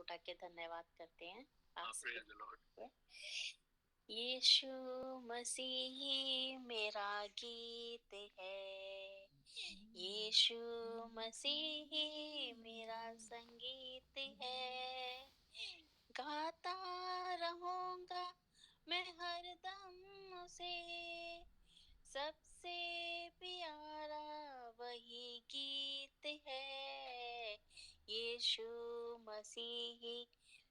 उठा के धन्यवाद करते हैं आप प्रेज द लॉर्ड। यीशु मसीह मेरा गीत है, यीशु मसीह मेरा संगीत है, गाता रहूंगा मैं हरदम उसे, सबसे प्यारा वही गीत है, यीशु मसीह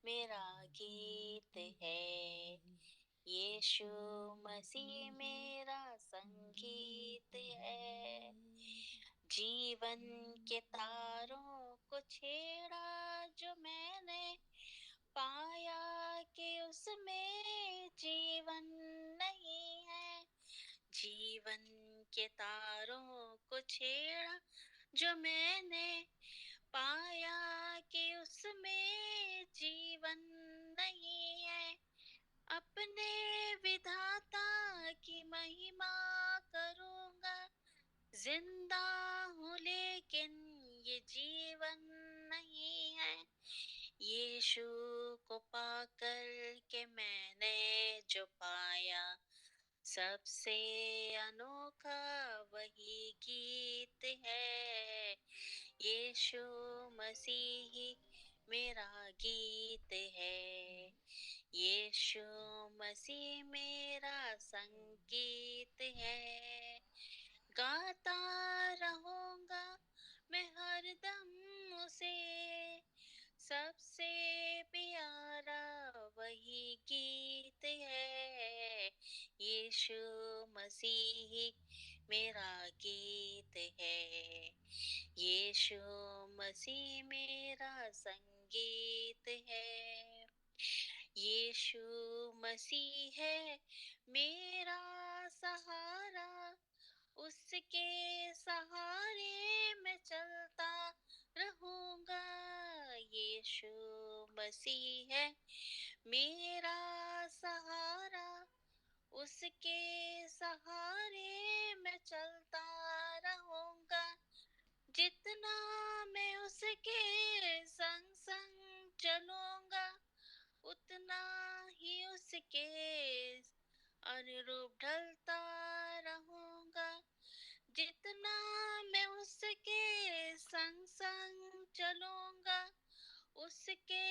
मेरा गीत है, यीशु मसीह मेरा संगीत है। जीवन के तारों को छेड़ा जो मैंने, पाया कि उसमें जीवन नहीं है। जीवन के तारों को छेड़ा जो मैंने, पाया कि उसमें जीवन नहीं है। अपने विधाता की महिमा करूंगा, जिंदा हूँ लेकिन ये जीवन नहीं है। यीशु को पाकर के मैंने जो पाया, सबसे अनोखा वही गीत है, यीशु मसीह मेरा गीत है, यीशु मसीह मेरा संगीत है। गाता रहूंगा मैं हरदम उसे, सबसे प्यारा वही गीत है, यीशु मसीह मेरा गीत है, यीशु मसीह मेरा संगीत है। यीशु मसीह है मेरा सहारा, उसके सहारे मैं चलता रहूंगा। यीशु मसीह है मेरा सहारा, उसके सहारे मैं चलता रहूंगा। जितना मैं उसके संग संग चलूंगा, उतना ही उसके अनुरूप ढलता रहूंगा। जितना मैं उसके संग संग चलूंगा, उसके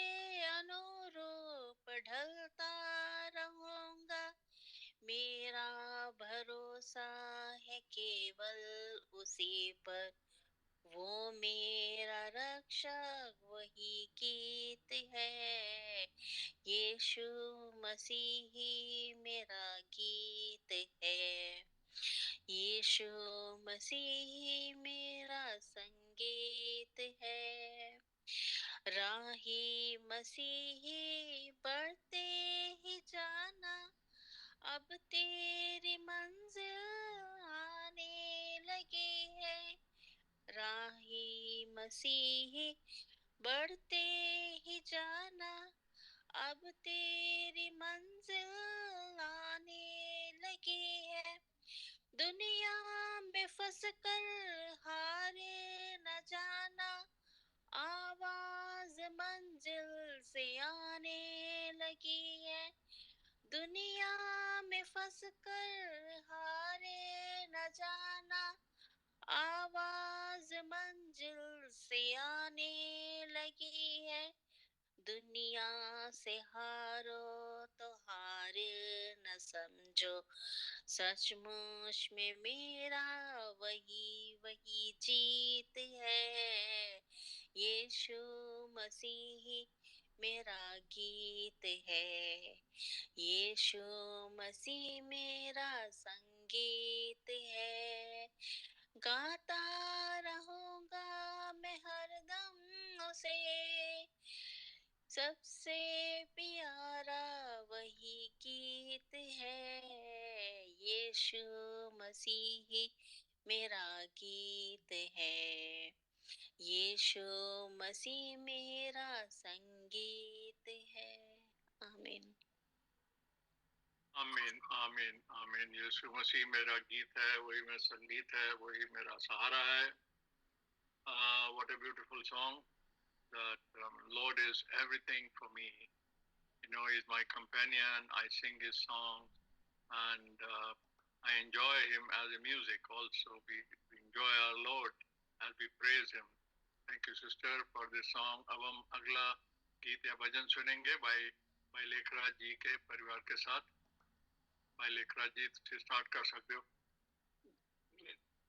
अनुरूप ढलता रहूंगा। मेरा भरोसा है केवल उसी पर, वो मेरा रक्षक वही गीत है, यीशु मसीह मेरा गीत है, यीशु मसीह मेरा संगीत है। राही मसीही बढ़ते ही जाना, अब तेरी मंजिल आने लगी है। राही मसीही बढ़ते ही जाना, अब तेरी मंजिल आने लगी है। दुनिया में फंस कर हारे न जाना, आवाज मंजिल से आने लगी है। दुनिया में फंस कर हारे न जाना, आवाज मंजिल से आने लगी है। दुनिया से हारो तो हार न समझो, सचमुच में मेरा वही वही जीत है, यीशु मसीह मेरा गीत है, यीशु मसीह मेरा संगीत है। गाता रहूंगा मैं हरदम उसे, सबसे प्यारा वही गीत है, यीशु मसीह मेरा गीत है, यीशु मसीह मेरा संगीत है। आमीन आमीन आमीन आमीन। यीशु मसीह मेरा गीत है, वही मेरा संगीत है, वही मेरा सहारा है। What a beautiful song that Lord is everything for me. He's my companion. I sing his songs, and I enjoy him as a music also. We enjoy our Lord as we praise him. Thank you, sister, for this song. अब हम अगला गीत या भजन सुनेंगे भाई लेखराज जी के परिवार के साथ. भाई लेखराज जी से स्टार्ट कर सकते हो.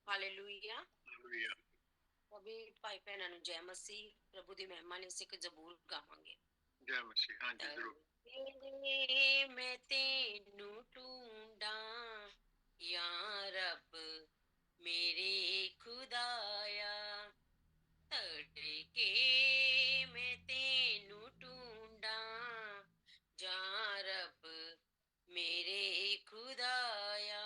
हालेलुया. हालेलुया. अभी भाई बहनों ਨੂੰ ਜੈ ਮਸੀਹ ਪ੍ਰਭੂ ਦੀ ਮਹਿਮਾ ਲਈ ਅਸੀਂ ਇੱਕ ਜ਼ਬੂਰ ਗਾਵਾਂਗੇ. जय मसीह. हाँ जी, जरूर. मैं तेनू ढूंढां या रब मेरे खुदाया तड़के मैं तेनू ढूंढां जा रब मेरे खुदाया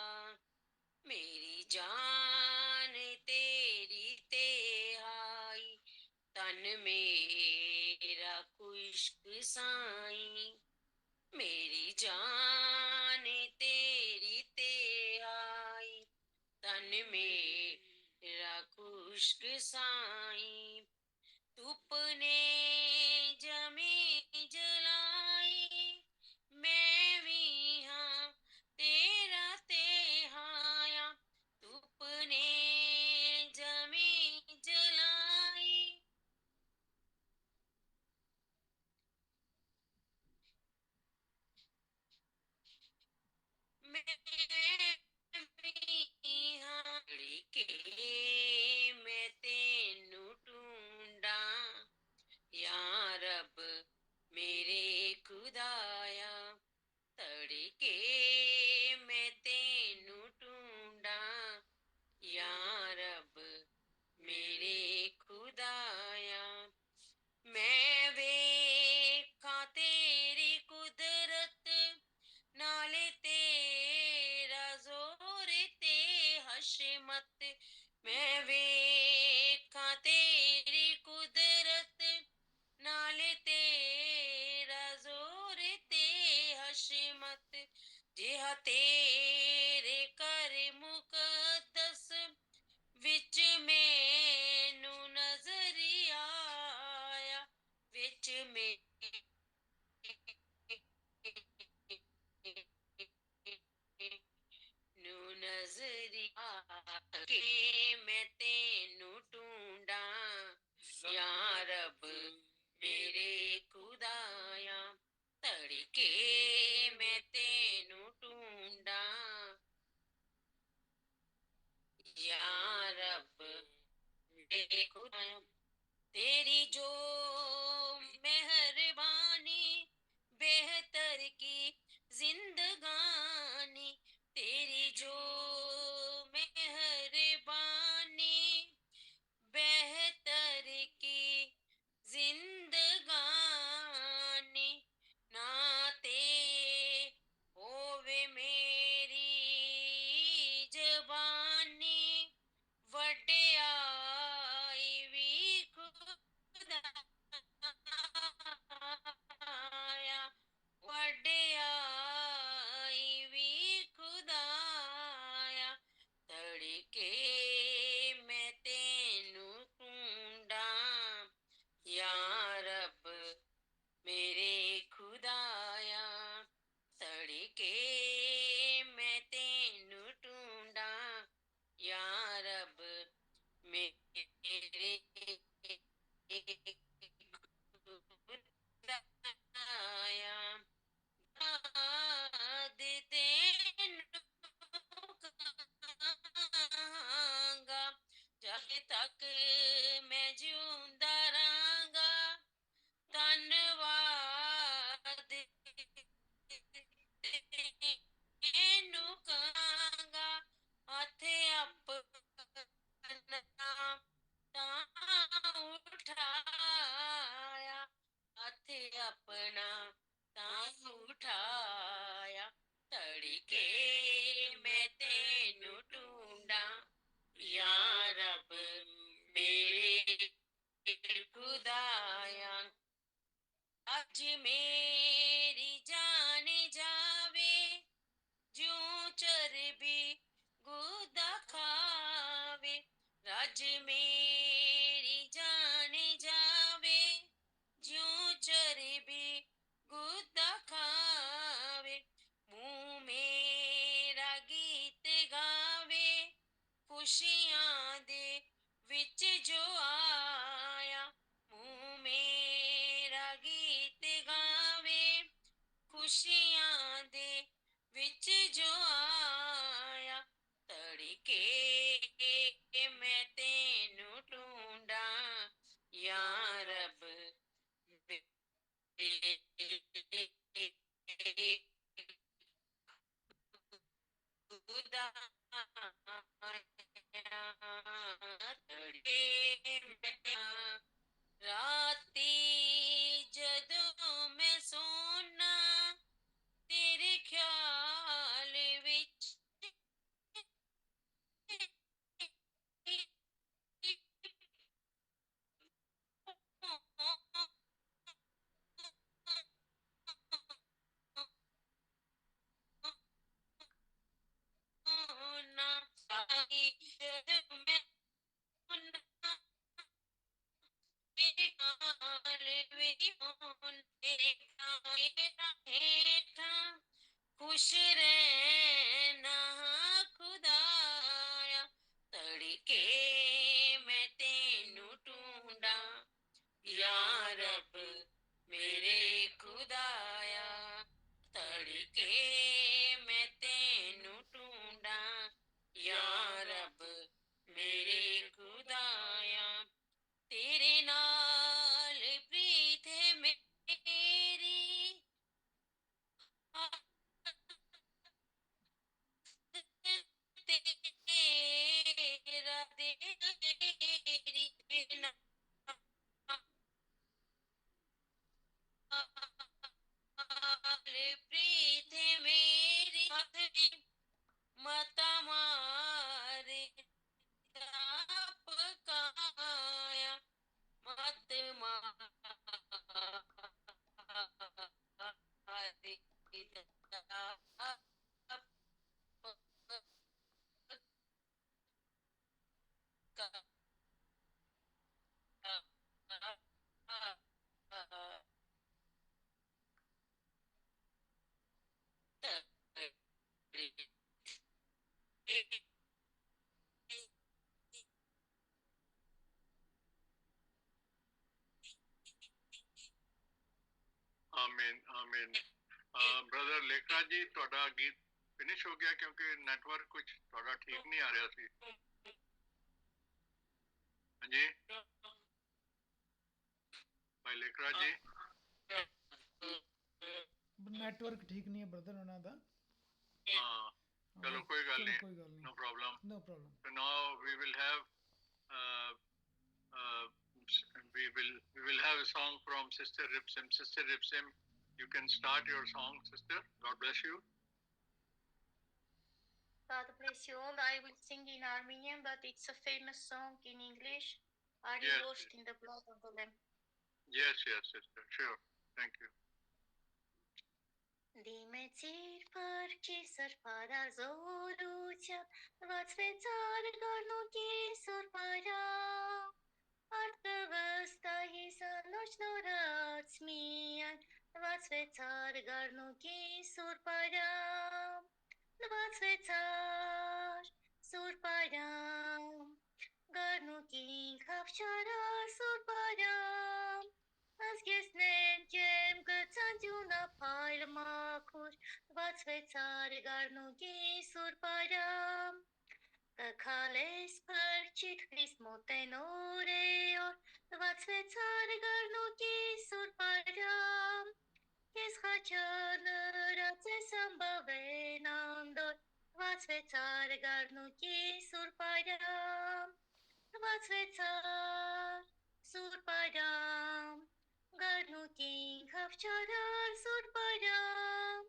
मेरी जान तेरी तेहाई तन मेरा खुश्क साई मेरी जान तेरी तेहाई तन मेरा खुश्क साई तूपने जमी जलाई मैं भी हाँ तेरा तेहाया तूपने जमी जलाई मैं तेनू ढूंढा या रब मेरे खुदाया तड़के मैं तेनू ढूंढा या रब मेरे खुदाया मैं वेखा तेरी कुदरत नाले तेरा जोर ते हशमत मैं वेखा तेरी कुदरत नाले तेरा जोर ते हशमत जिहा तेरे कर मुकद्दस विच मैनू नजर आया विच में नू नजर आके मैं तेनू ढूंढा या रब मेरे खुदाया तड़के मैं तेनू ढूंढा या रब मेरे खुदाया तेरी जो मेहरबानी बेहतर की जिंदगानी तेरी जो मेहरबानी बेहतर की जिंदगानी नाते होवे मेरी जबानी वड्याई भी खुदाया वड्याई भी खुदाया तड़के मैं तेनू ढूंढा या रब मेरे खुदाया तड़के मैं तेनू ढूंढा या रब मेरे खुदाया दाद तेनू कहांगा जब तक मैं जिउंदा रहांगा धन्नवाद तेनू कहांगा हथ अपना तां उठाया हथ अपना तां उठाया तड़के मैं तेनू ढूंढा या रब मेरे खुदाया अज मेरी जान जावे जूं चरबी गुदा खावे रज मेरी जान जावे खुशियां दे विच जो आया मुंह मेरा गीत गावे खुशियां दे विच जो आया तड़के मैं तेनू ढूंढा या रब खुदा राती जदों मैं सोना तेरे ख्याल विच सोना जदों मैं सोना तेरे ख्याल विच हेठा खुश रहना खुदाया तड़के मैं तेनू ढूंढा या रब मेरे खुदाया तड़के मैं तेनू ढूंढा या रब मेरे खुदाया तेरे नाल प्रीत है मेरी तेरा तेरी बिना प्रीत है मेरी हाथ में मता मारे पकाया मत मारे आमीन आमीन ब्रदर लेखराज जी ਤੁਹਾਡਾ ਗੀਤ ਫਿਨਿਸ਼ ਹੋ ਗਿਆ ਕਿਉਂਕਿ ਨੈਟਵਰਕ ਕੁਝ ਤੁਹਾਡਾ ਠੀਕ ਨਹੀਂ ਆ ਰਿਹਾ ਸੀ ਹਾਂਜੀ ਭਾਈ ਲੇਖਰਾਜ ਜੀ नेटवर्क ठीक नहीं है ब्रदर ਉਹਨਾਂ ਦਾ ਹਾਂ ਚਲੋ ਕੋਈ ਗੱਲ ਨਹੀਂ कोई गल नहीं no problem no problem so now we will have we will have a song from Sister Ripsim. Sister Ripsim, you can start your song, sister. God bless you. God bless you all. I will sing in Armenian, but it's a famous song in English. Are you Yes, washed in the blood of the Lamb? Yes, sister. Sure. Thank you. Դիմեցիր պարքի սրբարար զորությամբ, վացվեցար գարնուկի սուրբարամ, արտը վստահի սնոջ նորած միայն, վացվեցար գարնուկի սուրբարամ, վացվեցար սուրբարամ, գարնուկին խավչարար սուրբարամ, Ազգեսնեն ջեմ գծանջունա փայլ մաքուր, վացվեցար գարնուկի սուրբարամ, կքալես պրչիտ Քրիստ մոտեն օրեոր, վացվեցար գարնուկի սուրբարամ, Ես խաչանրած ես ամբավեն անդոր, վացվեցար գարնուկի սուրբարամ, վացվեցար սուրբարամ, Գարնուկին խավչարար սուրբարամ,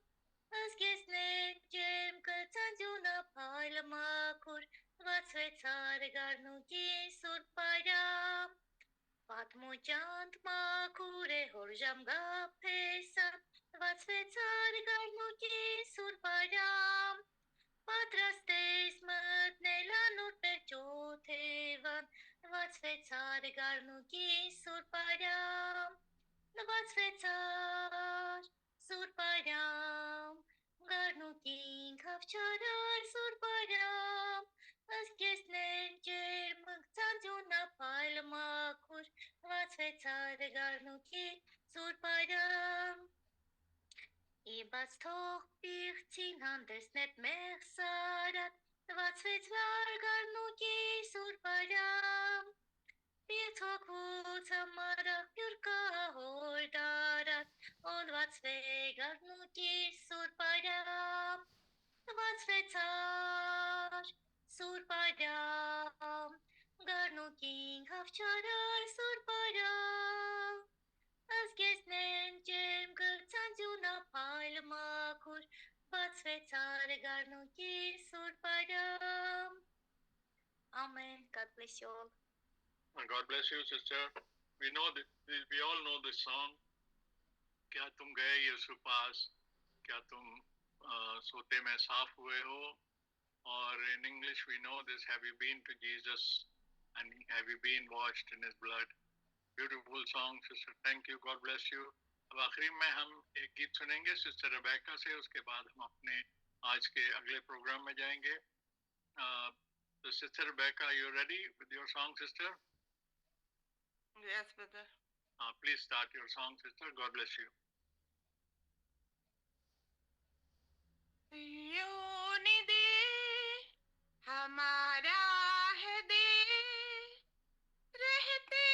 Ազգեսներ ջեմ կծանջունա փայլ մաքուր, վացվեցար գարնուկի սուրբարամ, Պատմուճանտ մաքուր է հոր ժամգափեսան, վացվեցար գարնուկի սուրբարամ, Պատրաստես մտնել անոր պերջոթևան, վացվեցար գարնուկի սուրբարամ, վացվեցար սուրբարամ, գարնուկին խավչարար սուրբարամ, ըստ կեսներ vecar garnuki surparam. I bas toch bichtin anders net mersarat, wat vecar garnuki surparam. Bietok utamara purka holdarat, on wat vegar nuki surparam. Wat vecar surparam. Garnuking hafcharar surparam. As gesnen jem gurtanjuna palmakur, wat vecar garnuki surparam. Amen. God bless you all. And God bless you, sister. We all know this song. क्या तुम गए यीशु पास, क्या तुम सोते में साफ हुए हो? Or in English we know this, have you been to Jesus and have you been washed in his blood? Beautiful song, sister. Thank you. God bless you. अब आखिरी में हम एक गीत सुनेंगे सिस्टर रेबेका से, उसके बाद हम अपने आज के अगले प्रोग्राम में जाएंगे. So sister Rebecca, are you ready with your song, sister? Yes, brother. Please start your song, sister. God bless you. योनि दे हमारा है दे, रहते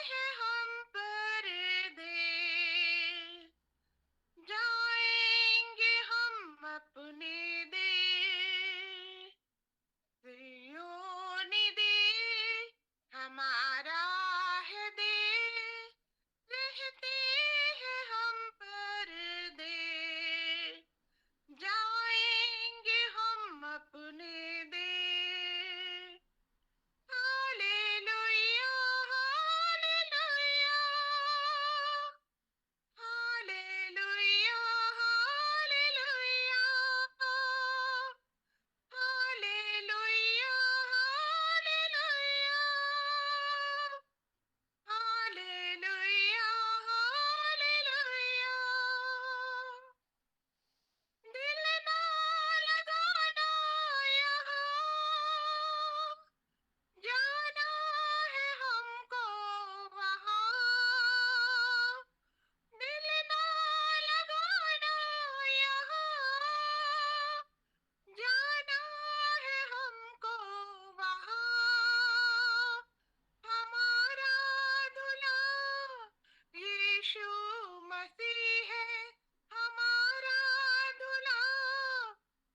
हैं हम परदेश, जाएंगे हम अपने देश. योनि दे हमारा है दे, रहते हैं हम परदेश, जाएंगे हम अपने देश. Hallelujah hallelujah, hallelujah hallelujah, hallelujah hallelujah, hallelujah hallelujah. दिल ना लगाना यहाँ, जाना है हमको वहाँ. दिल ना लगाना यहाँ, जाना है हमको वहाँ. हमारा दूल्हा यीशु मसीह है, हमारा दूल्हा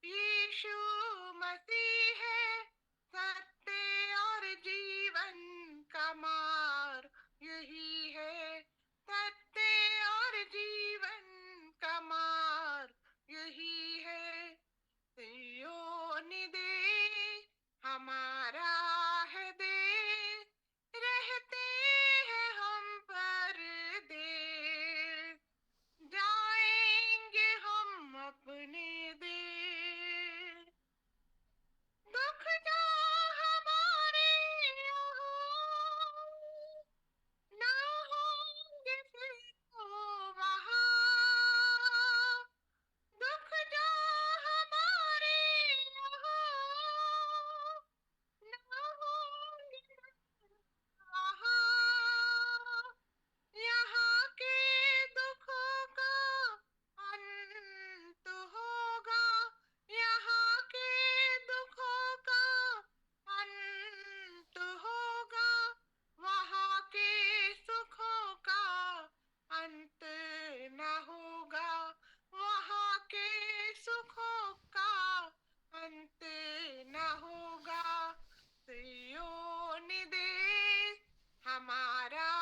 यीशु मसीह है. सत्य और जीवन का मार्ग यही है, सत्य और जीवन का मार्ग यही है. सियोन दे हमारा है देश, रहते हैं हम परदेश, जाएंगे हम अपने देश. दुख जा हमारे यहाँ, ना होंगे फिर तो वहाँ. दुख जा हमारे यहाँ, ना होंगे वहाँ. यहाँ के दुखों का अंत होगा, यहाँ के दुखों का अंत होगा. वहाँ के सुखों का अंत न होगा, वहाँ के सुखों का अंत न होगा. सियोन देश हमारा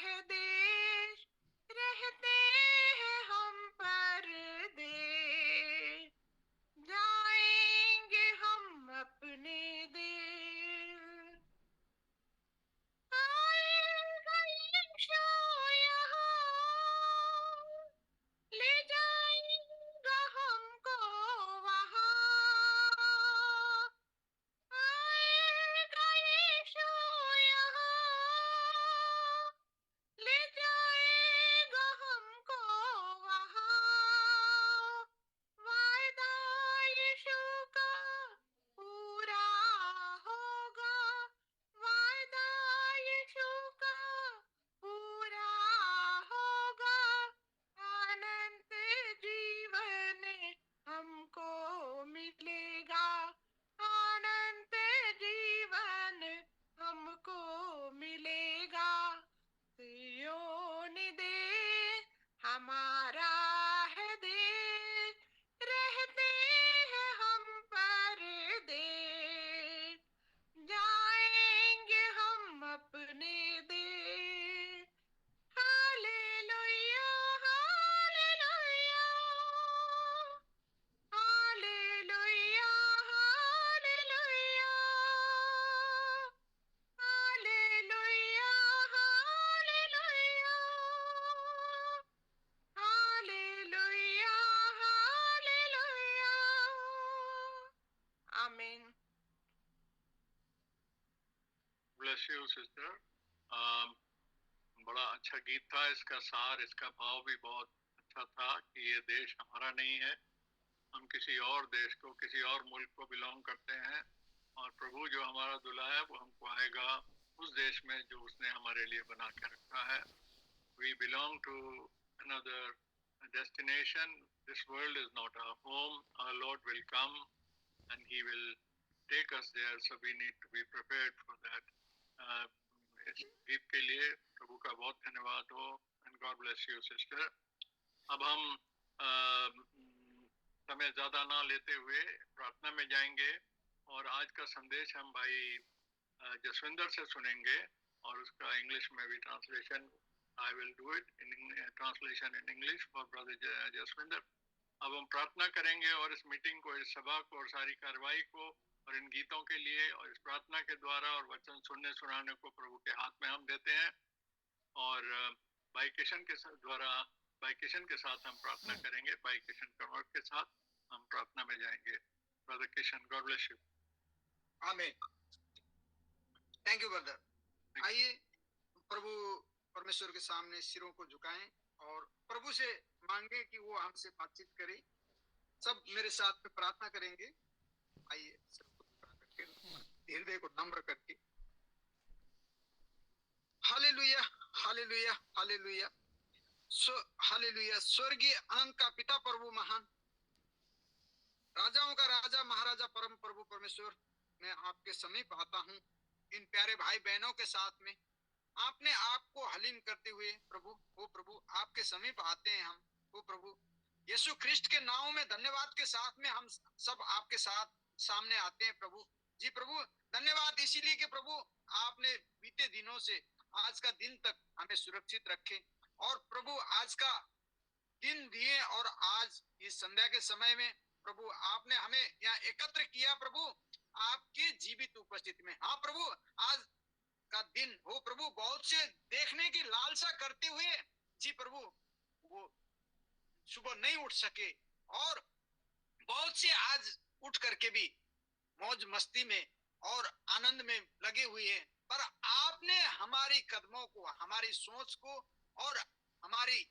है देश, रहते हैं हम परदेश, जाएंगे हम अपने देश. आएगा यीशु यहाँ, ले जाएगा हमको वहाँ. आएगा यीशु यहाँ, bless you, sister. बड़ा अच्छा गीत था, इसका सार, इसका भाव भी बहुत अच्छा था कि ये देश हमारा नहीं है, हम किसी और देश को, किसी और मुल्क को बिलोंग करते हैं, और प्रभु जो हमारा दूल्हा है वो हमको आएगा उस देश में जो उसने हमारे लिए बना के रखा है. We belong to another destination. This world is not our home. Our Lord will come and He will take us there. So we need to be prepared for that. इस गीत के लिए प्रभु का बहुत धन्यवाद हो. And God bless you, sister. अब हम समय ज़्यादा ना लेते हुए प्रार्थना में जाएंगे और आज का संदेश हम भाई जसविंदर से सुनेंगे और उसका इंग्लिश में भी translation I will do it in translation in English for brother Jaswinder. अब हम प्रार्थना करेंगे और इस मीटिंग को, इस सभा को और सारी कार्रवाई को और इन गीतों के लिए और इस प्रार्थना के द्वारा और वचन सुनने सुनाने को प्रभु के हाथ में हम देते हैं और भाई किशन के द्वारा, भाई किशन के साथ हम प्रार्थना करेंगे. भाई किशन कन्वर्ट के साथ हम प्रार्थना में जाएंगे. Brother Kishan, God bless you. आमीन. Thank you brother. आइए प्रभु परमेश्वर के सामने सिरों को झुकाएं और प्रभु से मांगे कि वो हमसे बातचीत करे. सब मेरे साथ में प्रार्थना करेंगे. आइए सिर को झुका करके, हृदय को नम्र करके. Hallelujah, hallelujah, hallelujah, hallelujah. स्वर्गीय अनंत का पिता, प्रभु महान, राजाओं का राजा, महाराजा, परम प्रभु परमेश्वर, मैं आपके समीप आता हूँ इन प्यारे भाई बहनों के साथ में. आपने आपको हलीम करते हुए प्रभु, वो प्रभु आपके समीप आते हैं हम. वो प्रभु यीशु ख्रिस्ट के नाम में धन्यवाद के साथ में हम सब आपके साथ सामने आते हैं प्रभु जी. प्रभु धन्यवाद इसीलिए कि प्रभु आपने बीते दिनों से आज का दिन तक हमें सुरक्षित रखे और प्रभु आज का दिन दिए और आज इस संध्या के समय में प्रभु आपने हमें यहाँ एकत्र किया प्रभु आपके जीवित उपस्थिति में. हाँ प्रभु, आज का दिन हो प्रभु बहुत से देखने की लालसा करते हुए जी प्रभु वो सुबह नहीं उठ सके और बहुत से आज उठ करके भी मौज मस्ती में और आनंद में लगे हुए हैं. पर आपने हमारी कदमों को, हमारी सोच को और हमारी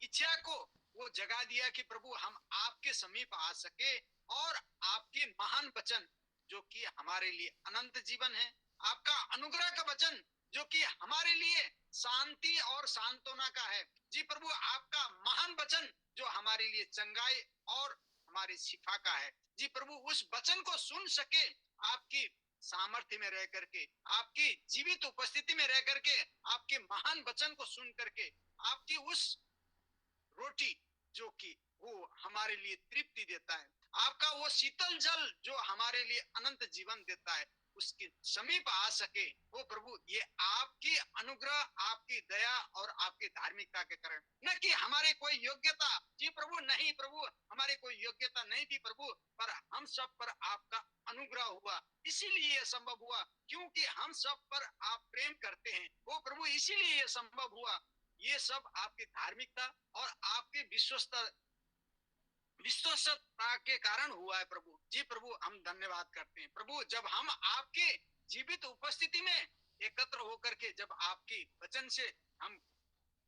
इच्छा को वो जगा दिया कि प्रभु हम आपके समीप आ सके और आपके महान वचन जो कि हमारे लिए अनंत जीवन है, आपका अनुग्रह का वचन जो कि हमारे लिए शांति और सांत्वना का है जी प्रभु, आपका महान वचन जो हमारे लिए चंगाई और हमारी शिफा का है जी प्रभु, उस वचन को सुन सके आपकी सामर्थ्य में रह करके, आपकी जीवित उपस्थिति में रह करके, आपके महान वचन को सुन करके, आपकी उस रोटी जो कि वो हमारे लिए तृप्ति देता है, आपका वो शीतल जल जो हमारे लिए अनंत जीवन देता है, उसके समीप आ सके. वो प्रभु ये आपकी अनुग्रह, आपकी दया और आपकी धार्मिकता के कारण, न कि हमारे कोई योग्यता जी प्रभु, नहीं प्रभु, हमारे कोई योग्यता नहीं थी प्रभु, पर हम सब पर आपका अनुग्रह हुआ, इसीलिए ये संभव हुआ क्योंकि हम सब पर आप प्रेम करते हैं. वो प्रभु इसीलिए ये संभव हुआ. ये सब आपकी धार्मिकता और आपके विश्वस्तता के कारण हुआ है प्रभु जी. प्रभु हम धन्यवाद करते हैं प्रभु, जब हम आपके जीवित उपस्थिति में एकत्र होकर के जब आपकी वचन से हम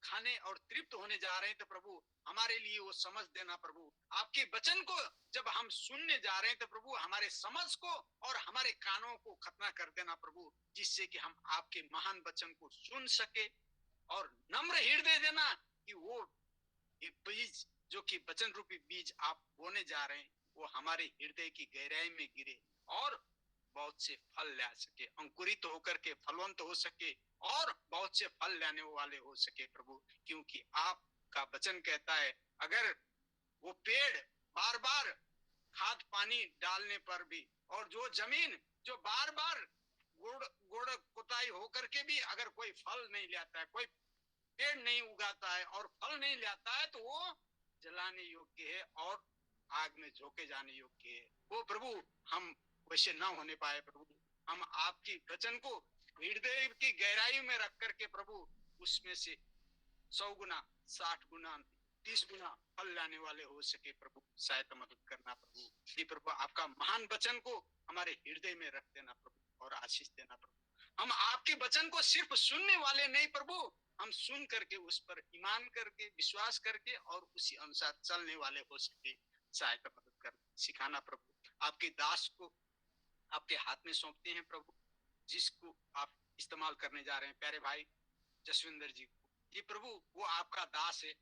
खाने और तृप्त होने जा रहे हैं तो प्रभु हमारे लिए वो समझ देना प्रभु. आपके वचन को जब हम सुनने जा रहे हैं तो प्रभु हमारे समझ को और हमारे कानों को खतना कर देना प्रभु, जिससे कि हम आपके महान वचन को सुन सके और नम्र हृदय देना कि वो बीज जो कि वचन रूपी बीज आप बोने जा रहे हैं वो हमारे हृदय की गहराई में गिरे और बहुत से फल ला सके, अंकुरित होकर के फलवंत हो सके और बहुत से फल लाने वाले हो सके प्रभु. क्योंकि आपका वचन कहता है अगर वो पेड़ बार बार खाद पानी डालने पर भी और जो जमीन जो बार बार गोड़ कुताई होकर के भी अगर कोई फल नहीं लाता है, कोई पेड़ नहीं उगाता है और फल नहीं लाता है, तो वो जलाने योग्य है और आग में झोंके जाने योग्य है. वो प्रभु हम वैसे ना होने पाए प्रभु, हम आपकी वचन को हृदय की गहराई में रख करके प्रभु उसमें से 100 गुना 60 गुना 30 गुना फल लाने वाले हो सके प्रभु. सहायता मदद करना प्रभु जी. प्रभु आपका महान वचन को हमारे हृदय में रख देना प्रभु और आशीष देना प्रभु. हम आपके वचन को सिर्फ सुनने वाले नहीं प्रभु, हम सुन करके उस पर ईमान करके विश्वास करके और उसी अनुसार चलने वाले हो सके। सहायता मदद कर सिखाना प्रभु। आपके दास को आपके हाथ में सौंपते हैं प्रभु, जिसको आप इस्तेमाल करने जा रहे हैं प्यारे भाई जसविंदर जी को। ये प्रभु वो आपका दास है,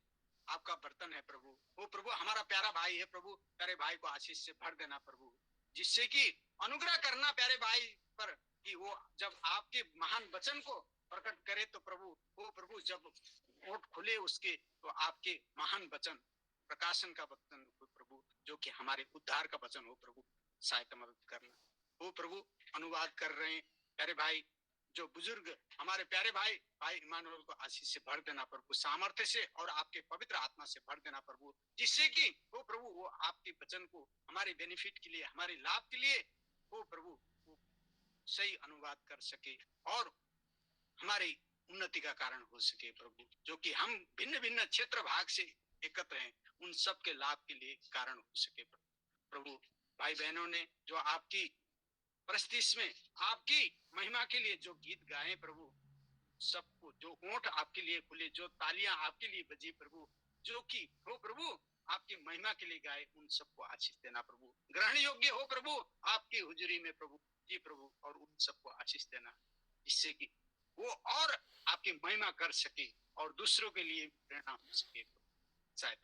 आपका बर्तन है प्रभु। वो प्रभु हमारा प्यारा भाई है प्रभु। प्यारे भाई को आशीष से भर देना प्रभु, जिससे कि अनुग्रह करना प्यारे भाई पर कि वो जब आपके महान वचन को प्रकट करे तो प्रभु वो प्रभु जब ओठ खुले उसके तो आपके महान वचन प्रकाशन का वचन हो प्रभु, जो कि हमारे उद्धार का वचन हो प्रभु। सहायता मदद करना। वो प्रभु अनुवाद कर रहे हैं प्यारे भाई जो बुजुर्ग हमारे प्यारे भाई भाई इमानुएल को आशीष से भर देना प्रभु, सामर्थ्य से और आपके पवित्र आत्मा से भर देना प्रभु, जिससे कि वो प्रभु वो आपके वचन को हमारे बेनिफिट के लिए हमारे लाभ के लिए वो प्रभु वो सही अनुवाद कर सके और हमारी उन्नति का कारण हो सके प्रभु। जो कि हम भिन्न भिन्न क्षेत्र भाग से एकत्र हैं, उन सब के लाभ के लिए कारण हो सके प्रभु। भाई बहनों ने जो आपकी प्रस्तुति में आपकी महिमा के लिए जो गीत गाए प्रभु, सबको जो ओंठ आपके लिए खुले, जो तालियां आपके लिए बजी प्रभु, जो कि हो प्रभु आपकी महिमा के लिए गाए, उन सबको आशीष देना प्रभु। ग्रहण योग्य हो प्रभु आपकी हुजूरी में प्रभु जी प्रभु, और उन सबको आशीष देना जिससे कि वो और आपकी महिमा कर सके और दूसरों के लिए प्रेरणा हो सके। शायद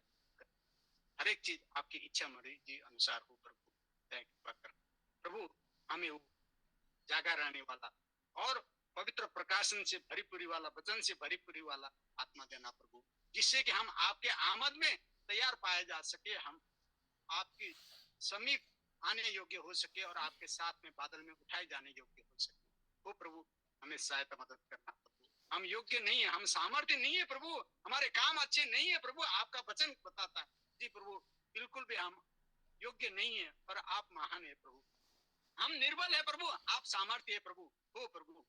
हर एक चीज आपकी इच्छा मर्जी अनुसार हो प्रभु। प्रभु हमें वो जागा रहने वाला और पवित्र प्रकाशन से भरीपूरी वाला वचन से भरीपूरी वाला आत्मा देना प्रभु, जिससे कि हम आपके आमद में तैयार पाए जा सके, हम आपके समीप आने योग्य हो सके और आपके साथ में बादल में उठाए जाने योग्य हो सके। वो प्रभु हमें सहायता मदद करना प्रभु। हम योग्य नहीं है, हम सामर्थ्य नहीं है प्रभु, हमारे काम अच्छे नहीं है प्रभु, आपका वचन बताता है जी प्रभु बिल्कुल भी हम योग्य नहीं है, पर आप महान है प्रभु। हम निर्बल है प्रभु, आप सामर्थ्य है प्रभु। हो प्रभु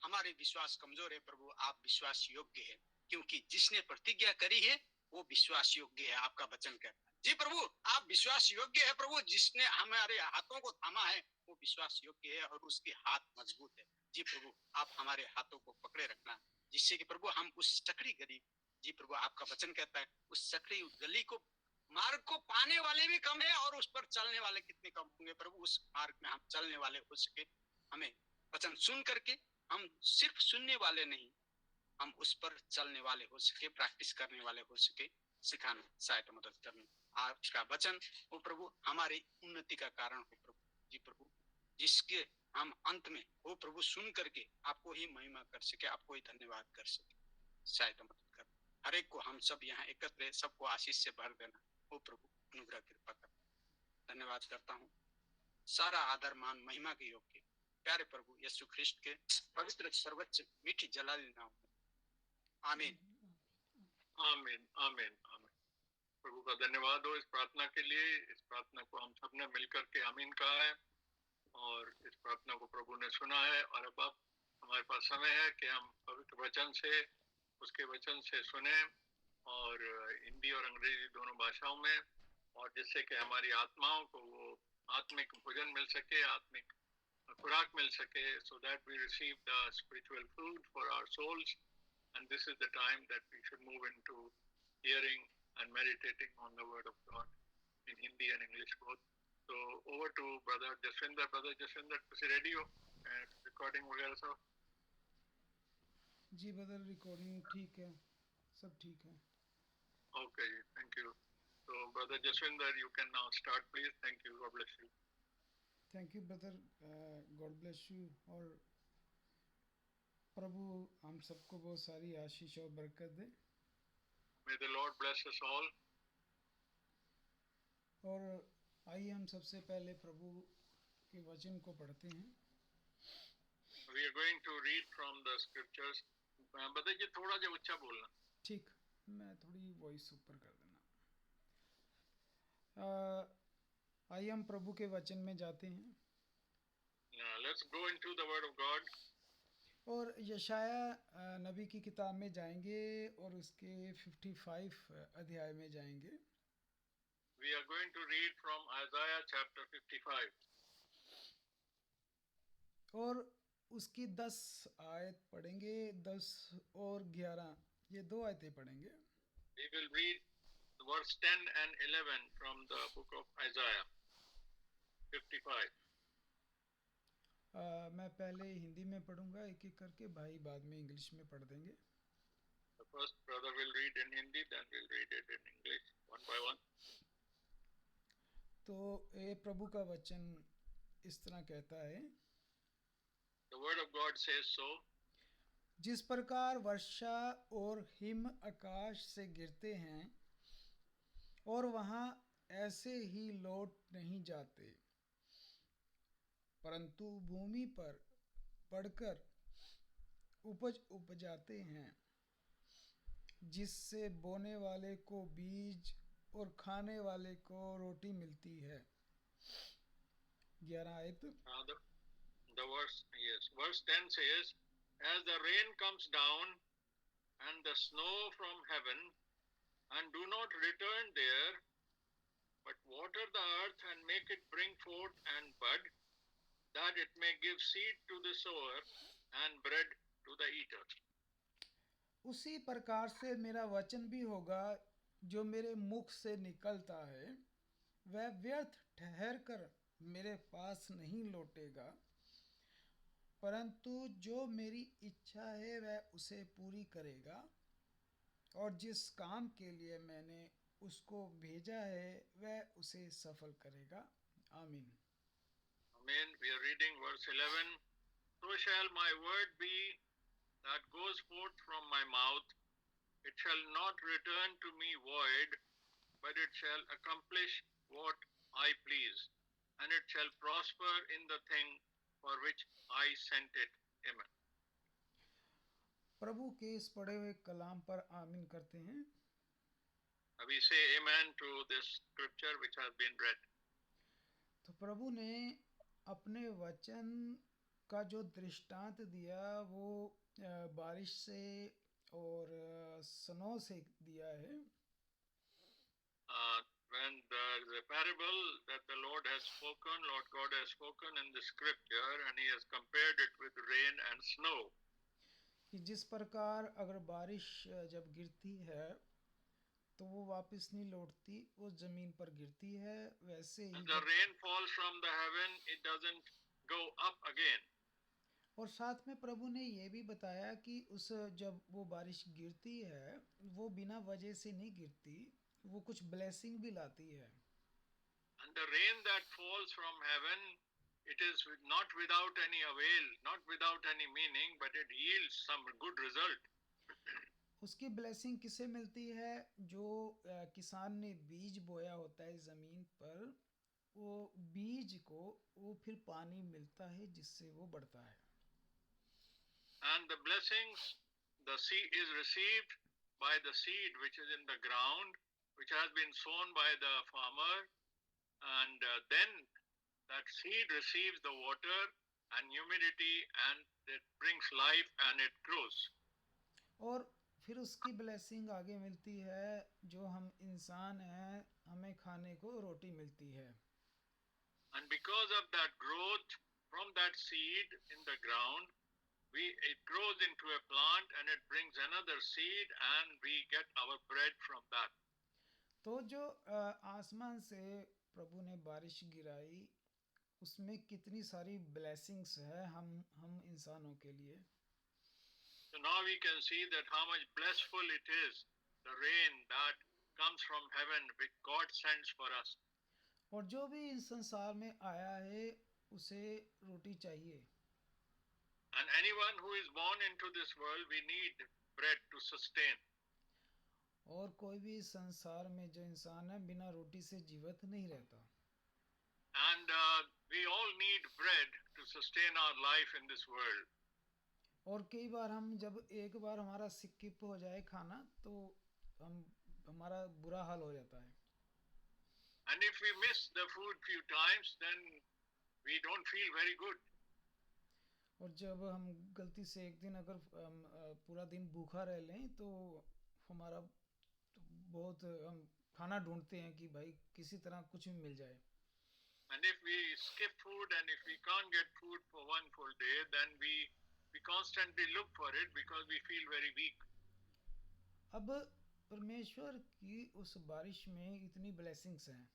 हमारे विश्वास कमजोर है प्रभु, आप विश्वास योग्य है, क्योंकि जिसने प्रतिज्ञा करी है वो विश्वास योग्य है, आपका वचन कहता है जी प्रभु। आप विश्वास योग्य है प्रभु, जिसने हमारे हाथों को थामा है वो विश्वास योग्य है और उसके हाथ मजबूत है जी प्रभु। आप हमारे हाथों को पकड़े रखना, जिससे कि प्रभु हम उस सकड़ी गली जी प्रभु, आपका वचन कहता है उस सकड़ी गली को मार्ग को पाने वाले भी कम है और उस पर चलने वाले कितने कम होंगे प्रभु। उस मार्ग में हम चलने वाले हो सके, हमें वचन सुन करके हम सिर्फ सुनने वाले नहीं, हम उस पर चलने वाले हो सके, प्रैक्टिस करने वाले हो सके। सिखाना सहायता मदद करना। आज का वचन वो प्रभु हमारी उन्नति का कारण हो प्रभु जी प्रभु, जिसके हम अंत में वो प्रभु सुन करके आपको ही महिमा कर सके, आपको ही धन्यवाद कर सके। सहायता मदद कर हर एक को, हम सब यहाँ एकत्र सबको आशीष से भर देना वो प्रभु अनुग्रह कृपा कर। धन्यवाद करता हूँ। सारा आदर मान महिमा के योग्य प्यारे प्रभु यीशु ख्रिस्ट के पवित्र सर्वोच्च मीठी जलाली नाम में आमीन आमीन आमीन आमीन। प्रभु का धन्यवाद हो इस प्रार्थना के लिए। इस प्रार्थना को हम सब ने मिलकर के आमीन कहा है और इस प्रार्थना को प्रभु ने सुना है। और अब हमारे पास समय है कि हम पवित्र वचन से उसके वचन से सुने और हिंदी और अंग्रेजी दोनों भाषाओं में, और जिससे कि हमारी आत्माओं को वो आत्मिक भोजन मिल सके, आत्मिक खुराक मिल सके, so that we receive the spiritual food for our souls. And this is the time that we should move into hearing and meditating on the word of God in Hindi and English both. So over to brother Jaswinder. Brother Jaswinder, ਤੁਸੀਂ ready हो recording वगैरह सब? जी brother recording ठीक है, सब ठीक है। Okay, thank you. So brother Jaswinder, you can now start please. Thank you. God bless you. Thank you brother, God bless you. और प्रभु हम सबको बहुत सारी आशीष और बरकत दे। May the Lord bless us all. और आइए हम सबसे पहले प्रभु के वचन को पढ़ते हैं। We are going to read from the scriptures. brother जी थोड़ा जो ऊंचा बोलना। ठीक, मैं थोड़ी वॉइस ऊपर कर देना। आइए हम प्रभु के वचन में जाते हैं। Let's go into the word of God. और यशाया नबी की किताब में जाएंगे और उसके 55 अध्याय में जाएंगे। We are going to read from Isaiah chapter 55. और उसकी 10 आयत पढ़ेंगे, 10 और 11, ये 2 आयतें पढ़ेंगे। We will read verse 10 and 11 from the book of Isaiah 55. मैं पहले हिंदी में पढ़ूंगा एक एक करके, भाई बाद में इंग्लिश में पढ़ देंगे। The first brother will read in Hindi, then we'll read it in English, one by one. तो ये प्रभु का वचन इस तरह कहता है, The word of God says so. जिस प्रकार वर्षा और हिम आकाश से गिरते हैं और वहाँ ऐसे ही लौट नहीं जाते, परंतु भूमि पर पड़कर उपज उपजाते हैं, जिससे बोने वाले को बीज और खाने वाले को रोटी मिलती है। 11 आयत। The verse 10 says, as the rain comes down and the snow from heaven, and do not return there, but water the earth and make it bring forth and bud, that it may give seed to the sower and bread to the eater. उसी प्रकार से मेरा वचन भी होगा जो मेरे मुख से निकलता है, वह व्यर्थ ठहर कर मेरे पास नहीं लौटेगा, परंतु जो मेरी इच्छा है वह उसे पूरी करेगा, और जिस काम के लिए मैंने उसको भेजा है वह उसे सफल करेगा। आमीन। Amen. We are reading verse 11. So shall my word be that goes forth from my mouth. It shall not return to me void, but it shall accomplish what I please, and it shall prosper in the thing for which I sent it. Amen. प्रभु के इस पढ़े हुए कलाम पर आमीन करते हैं। We say amen to this scripture which has been read. तो प्रभु ने अपने वचन का जो दृष्टांत दिया वो बारिश से और स्नो से दिया है। When the parable that the Lord has spoken, Lord God has spoken in the scripture, and He has compared it with rain and snow. कि जिस प्रकार अगर बारिश जब गिरती है तो वो वापस नहीं लौटती, वो जमीन पर गिरती है, वैसे ही The rain falls from the heaven, it doesn't go up again. और साथ में प्रभु ने ये भी बताया कि उस जब वो बारिश गिरती है वो बिना वजह से नहीं गिरती, वो कुछ ब्लेसिंग भी लाती है। And the rain that falls from heaven, it is not without any avail, not without any meaning, but it yields some good result. उसकी ब्लेसिंग किसे मिलती है? जो किसान ने बीज बोया होता है ज़मीन पर, वो बीज को वो फिर पानी मिलता है जिससे वो बढ़ता है। And the blessings, the seed is received by the seed which is in the ground, which has been sown by the farmer, and then that seed receives the water and humidity, and it brings life and it grows. और फिर उसकी blessing आगे मिलती है, जो हम इंसान हैं हमें खाने को रोटी मिलती है। And because of that growth from that seed in the ground, it grows into a plant and it brings another seed and we get our bread from that. तो जो आसमान से प्रभु ने बारिश गिराई, उसमें कितनी सारी ब्लेसिंग्स है हम इंसानों के लिए। So now we can see that how much blissful it is, the rain that comes from heaven which God sends for us. और जो भी इस संसार में आया है उसे रोटी चाहिए। And anyone who is born into this world, we need bread to sustain. और कोई भी इस संसार में जो इंसान है बिना रोटी से जीवित नहीं रहता। And we all need bread to sustain our life in this world. और कई बार हम जब एक बार हमारा स्किप हो जाए खाना तो हमारा बुरा हाल हो जाता है। And if we miss the food few times, then we don't feel very good. और जब हम गलती से एक दिन अगर पूरा दिन भूखा रह लें तो हमारा बहुत हम खाना ढूंढते हैं कि भाई किसी तरह कुछ भी मिल जाए। And if we skip food and if we can't get food for one full day, then we constantly look for it because we feel very weak. अब परमेश्वर की उस बारिश में इतनी ब्लेसिंग्स हैं.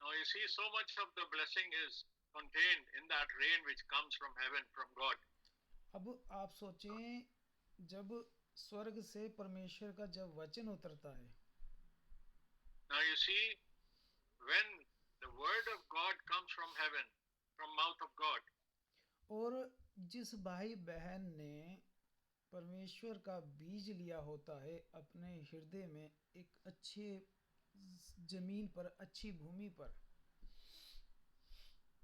Now you see, so much of the blessing is contained in that rain which comes from heaven, from God. अब आप सोचें, जब स्वर्ग से परमेश्वर का जब वचन उतरता है, Now you see, when the word of God comes from heaven, from mouth of God, और जिस भाई बहन ने परमेश्वर का बीज लिया होता है अपने हृदय में, एक अच्छे जमीन पर, अच्छी भूमि पर,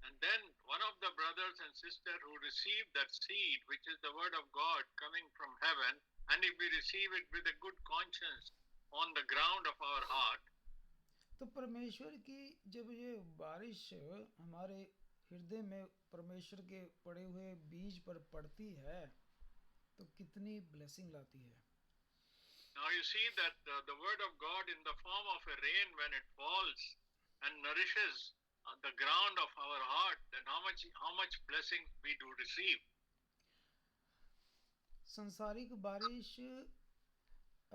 and then one of the brothers and sisters who receive that seed, which is the word of God coming from heaven, and if we receive it with a good conscience on the ground of our heart, तो परमेश्वर की जब ये बारिश हमारे हृदय में परमेश्वर के पड़े हुए बीज पर पड़ती है तो कितनी ब्लेसिंग लाती है. now you see that the word of God in the form of a rain, when it falls and nourishes the ground of our heart, then how much blessing we do receive. संसारिक बारिश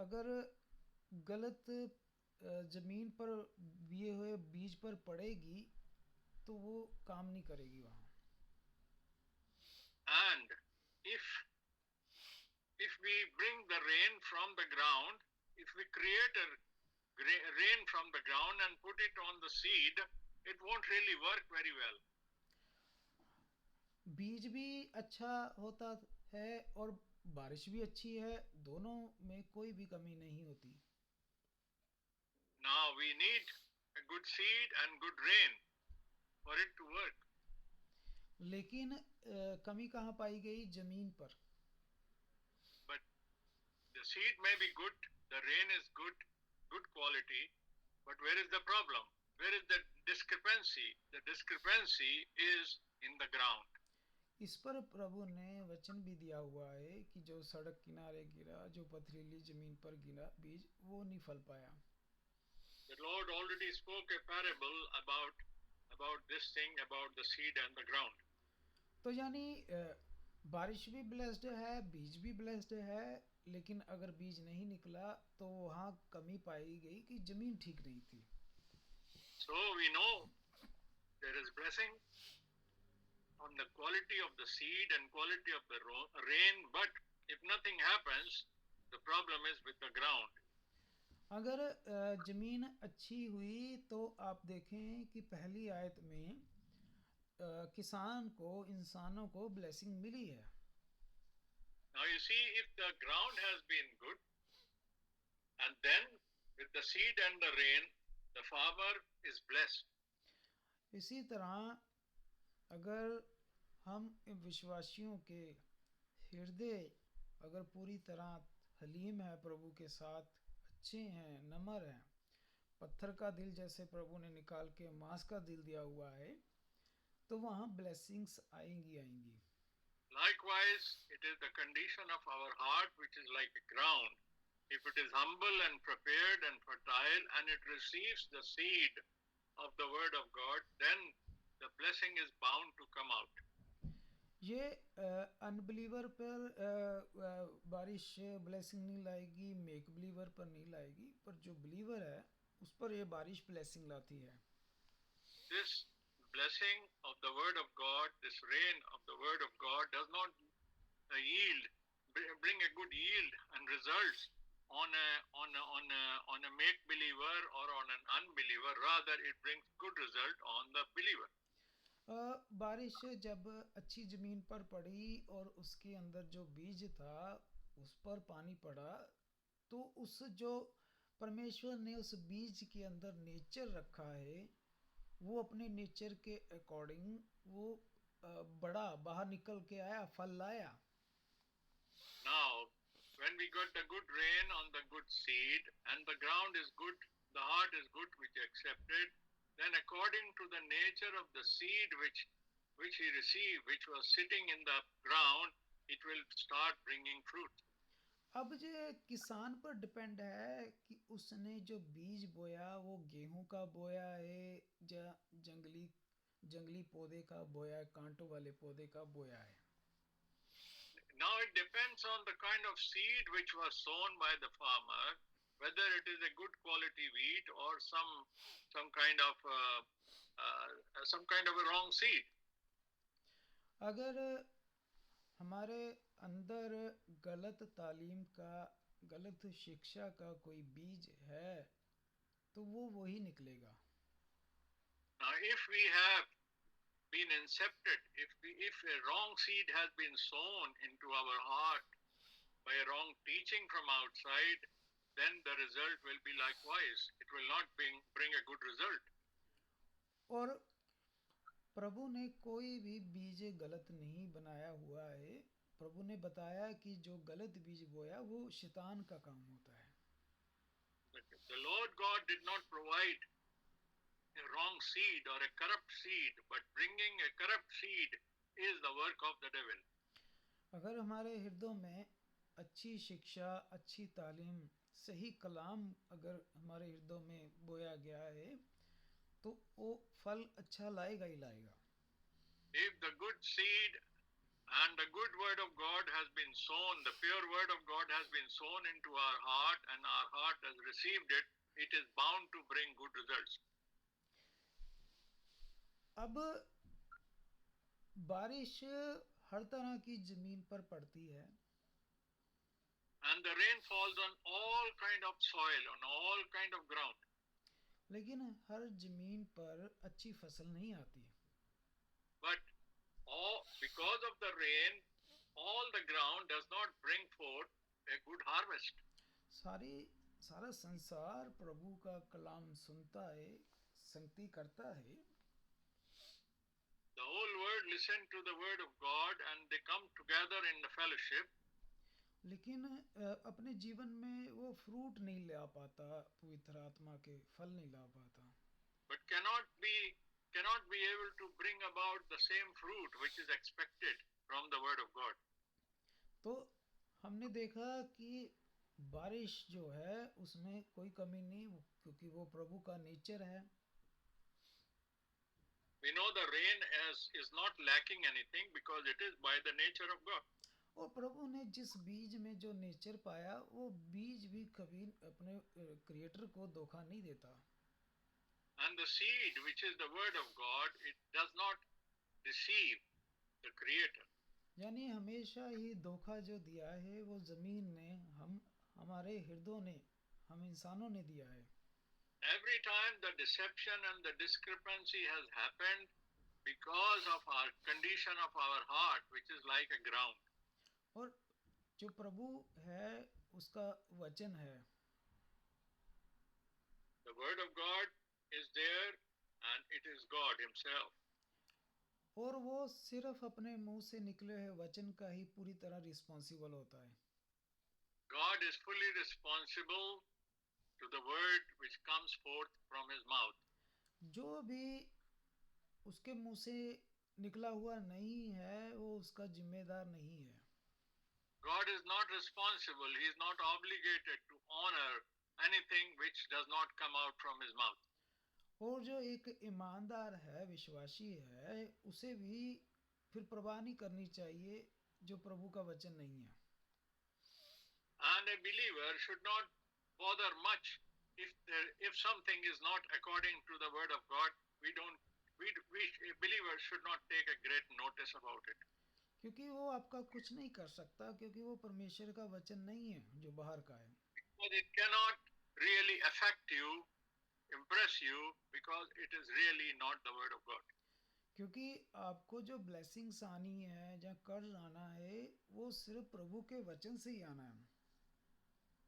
अगर गलत जमीन पर दिए हुए बीज पर पड़ेगी तो वो काम नहीं करेगी वहाँ. And if we bring the rain from the ground, if we create a rain from the ground and put it on the seed, it won't really work very well. बीज भी अच्छा होता है और बारिश भी अच्छी है, दोनों में कोई भी कमी नहीं होती. Now we need a good seed and good rain for it to work. लेकिन कमी कहाँ पाई गई? जमीन पर. But the seed may be good, the rain is good quality, but where is the problem? Where is the discrepancy? The discrepancy is in the ground. इस पर प्रभु ने वचन भी दिया हुआ है कि जो सड़क किनारे गिरा, जो पथरीली जमीन पर गिरा बीज, वो नहीं फल पाया. The Lord already spoke a parable about this thing, about the seed and the ground. तो यानी बारिश भी ब्लेस्ड है, बीज भी ब्लेस्ड है, लेकिन अगर बीज नहीं निकला तो वहाँ कमी पाई गई कि जमीन ठीक नहीं थी. So we know there is blessing on the quality of the seed and quality of the rain, but if nothing happens, the problem is with the ground. अगर जमीन अच्छी हुई तो आप देखें कि पहली आयत में किसान को, इंसानों को ब्लेसिंग मिली है. Now you see, if the ground has been good, and then with the seed and the rain, the farmer is blessed. इसी तरह अगर हम विश्वासियों के हृदय अगर पूरी तरह हलीम है, प्रभु के साथ अच्छे हैं, नम्र हैं, पत्थर का दिल जैसे प्रभु ने निकाल के मांस का दिल दिया हुआ है, तो वहाँ ब्लेसिंग्स आएंगी. Likewise, it is the condition of our heart which is like a ground. If it is humble and prepared and fertile and it receives the seed of the word of God, then the blessing is bound to come out. ये unbeliever पर बारिश blessing नहीं लाएगी, make believer पर नहीं लाएगी, पर जो बिलीवर है उस पर ये बारिश ब्लेसिंग लाती है. This blessing of the word of God, this rain of the word of God does not bring a good yield and results on a make believer or on an unbeliever. Rather, it brings good result on the believer. बारिश जब अच्छी जमीन पर पड़ी और उसके अंदर जो बीज था उस पर पानी पड़ा, तो उस जो परमेश्वर ने उस बीज के अंदर नेचर रखा है, वो अपने नेचर के अकॉर्डिंग वो बड़ा बाहर निकल के आया, फल लाया. Now, when we got the good rain on the good seed and the ground is good, the heart is good, which accepted, then according to the nature of the seed which he received, which was sitting in the ground, it will start bringing fruit. अब ये किसान पर depend है कि उसने जो बीज बोया वो गेहूं का बोया है या जंगली जंगली पौधे का बोया है, कांटों वाले पौधे का बोया है. Now it depends on the kind of seed which was sown by the farmer, whether it is a good quality wheat or some kind of a wrong seed. अगर हमारे अंदर गलत तालीम का, गलत शिक्षा का कोई बीज है तो वो वही निकलेगा. Now, if we have been incepted, if a wrong seed has been sown into our heart by a wrong teaching from outside, then the result will be likewise. It will not bring a good result. और प्रभु ने कोई भी बीज गलत नहीं बनाया हुआ है. प्रभु ने बताया कि जो गलत बीज बोया वो शैतान का काम होता है. The Lord God did not provide a wrong seed or a corrupt seed, but bringing a corrupt seed is the work of the devil. अगर हमारे हृदयों में अच्छी शिक्षा, अच्छी तालीम, सही कलाम अगर हमारे हृदयों में बोया गया है तो वो फल अच्छा लाएगा ही लाएगा. If the good seed and the good word of God has been sown, the pure word of God has been sown into our heart and our heart has received it, it is bound to bring good results. अब बारिश हर तरह की जमीन पर पड़ती है. And the rain falls on all kind of soil, on all kind of ground. लेकिन हर जमीन पर अच्छी फसल नहीं आती. But because of the rain, all the ground does not bring forth a good harvest. सारा संसार प्रभु का कलाम सुनता है, संगति करता है. The whole world listen to the word of God and they come together in the fellowship. लेकिन अपने जीवन में वो फ्रूट नहीं ला पाता, पवित्र आत्मा के फल नहीं ला पाता. But cannot be able to bring about the same fruit which is expected from the word of God. तो हमने देखा कि बारिश जो है उसमें कोई कमी नहीं, क्योंकि वो प्रभु का नेचर है. We know the rain is not lacking anything because it is by the nature of God. और प्रभु ने जिस बीज में जो नेचर पाया वो बीज भी कभी अपने क्रिएटर को धोखा नहीं देता. And the seed which is the word of God, it does not deceive the creator. यानी हमेशा ही धोखा जो दिया है वो जमीन ने, हमारे हृदयों ने, हम इंसानों ने दिया है. Every time the deception and the discrepancy has happened because of our condition of our heart, which is like a ground. और जो प्रभु है उसका वचन है. The word of God is there and it is God himself. और वो सिर्फ अपने मुंह से निकले हुए वचन का ही पूरी तरह रिस्पॉन्सिबल होता है. God is fully responsible to the word which comes forth from his mouth. जो भी उसके मुंह से निकला हुआ नहीं है वो उसका जिम्मेदार नहीं है. God is not responsible. He is not obligated to honor anything which does not come out from his mouth. और जो एक ईमानदार है, विश्वासी है, उसे भी फिर परवाह नहीं करनी चाहिए जो प्रभु का वचन नहीं है. And a believer should not bother much if something is not according to the word of God. A believer should not take a great notice about it. क्योंकि वो आपका कुछ नहीं कर सकता, क्योंकि वो परमेश्वर का वचन नहीं है जो बाहर का है. Because it cannot really affect you, impress you, because it is really not the word of God. क्योंकि आपको जो ब्लेसिंग्स आनी है या कर्ज आना है वो सिर्फ प्रभु के वचन से ही आना है.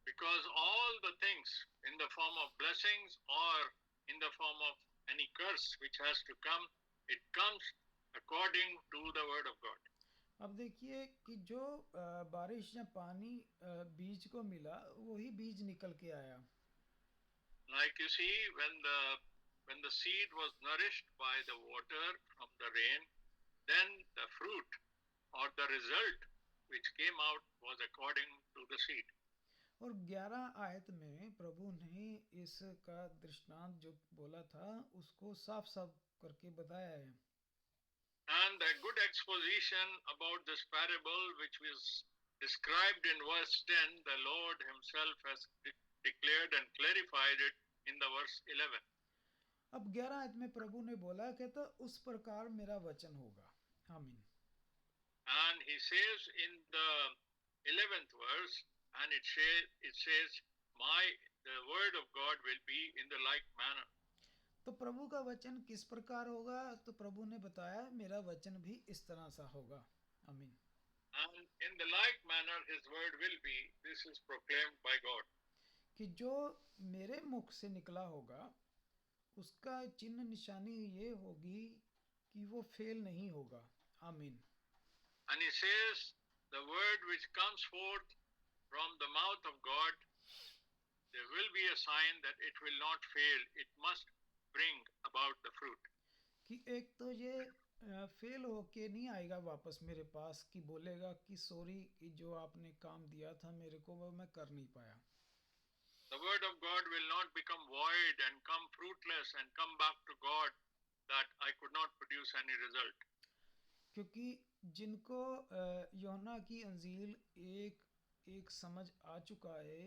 Because all the things in the form of blessings or in the form of any curse which has to come, it comes according to the word of God. अब देखिए कि जो बारिश या पानी बीज को मिला वही बीज निकल के आया. Like you see, when the seed was nourished by the water from the rain, then the fruit or the result which came out was according to the seed. और 11 आयत में प्रभु ने इसका दृष्टांत जो बोला था उसको साफ साफ करके बताया है। And a good exposition about this parable, which was described in verse 10, the Lord Himself has declared and clarified it in the verse 11. अब 11 आयत में प्रभु ने बोला कहता उस प्रकार मेरा वचन होगा। आमीन। And He says in the 11th verse, and it says, the word of God will be in the like manner. तो प्रभु का वचन किस प्रकार होगा? तो प्रभु ने बताया मेरा वचन भी इस तरह सा होगा। आमीन। And in the like manner His word will be, this is proclaimed by God. कि जो मेरे मुख से निकला होगा उसका चिन्ह निशानी ये होगी कि वो फेल नहीं होगा। आमीन। And He says, the word which comes forth from the mouth of God, there will be a sign that it will not fail. It must bring about the fruit. कि एक तो ये फेल होके नहीं आएगा वापस मेरे पास कि बोलेगा कि सॉरी कि जो आपने काम दिया था मेरे को वो मैं कर नहीं पाया। The word of God will not become void and come fruitless and come back to God that I could not produce any result. क्योंकि जिनको यूहन्ना की अंजील एक समझ आ चुका है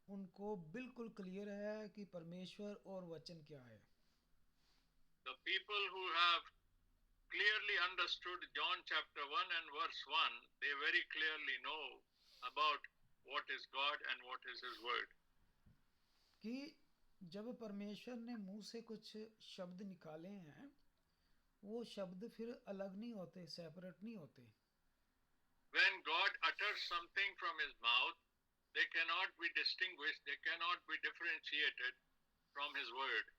उनको बिल्कुल क्लियर है कि परमेश्वर और वचन क्या है। The people who have clearly understood John chapter 1 and verse 1, they very clearly know about what is God and what is His word. कि जब परमेश्वर ने मुंह से कुछ शब्द निकाले हैं वो शब्द फिर अलग नहीं होते, सेपरेट नहीं होते। When God utters something from His mouth, they cannot be distinguished, they cannot be differentiated from His word.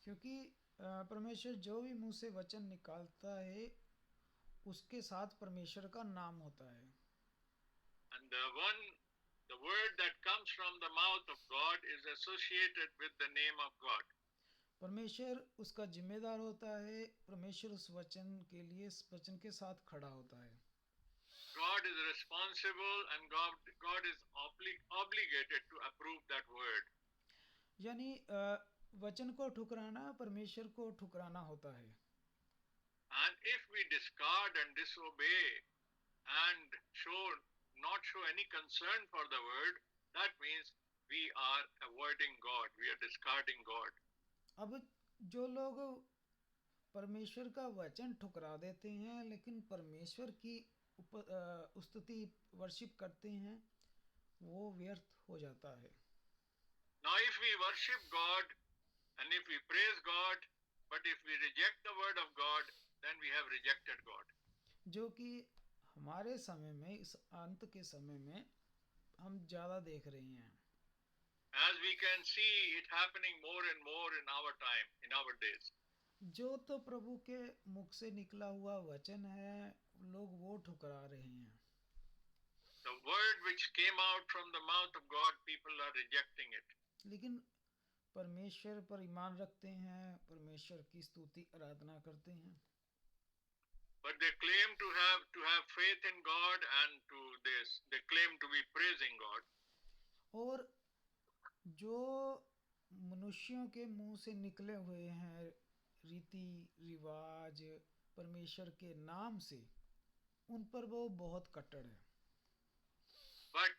क्योंकि परमेश्वर जो भी मुंह से वचन निकालता है उसके साथ परमेश्वर का नाम होता है। And the word that comes from the mouth of God is associated with the name of God. परमेश्वर उसका जिम्मेदार होता है, परमेश्वर उस वचन के लिए इस वचन के साथ खड़ा होता है। God is responsible and God is obligated to approve that word. यानी वचन को ठुकराना परमेश्वर को ठुकराना होता है। And if we discard and disobey and not show any concern for the word, that means we are avoiding God, we are discarding God. अब जो लोग परमेश्वर का वचन ठुकरा देते हैं लेकिन परमेश्वर की स्तुति वर्शिप करते हैं वो व्यर्थ हो जाता है। Now if we worship God and if we praise God, but if we reject the word of God, then we have rejected God. जो कि हमारे समय में इस अंत के समय में हम ज़्यादा देख रहे हैं। As we can see it happening more and more in our time, in our days. जो तो प्रभु के मुख से निकला हुआ वचन है लोग वो ठुकरा रहे हैं। The word which came out from the mouth of God, people are rejecting it. लेकिन परमेश्वर पर ईमान रखते हैं, परमेश्वर की स्तुति आराधना करते हैं। But they claim to have faith in God and they claim to be praising God. और जो मनुष्यों के मुंह से निकले हुए हैं रीति रिवाज परमेश्वर के नाम से उन पर वो बहुत कट्टर है। But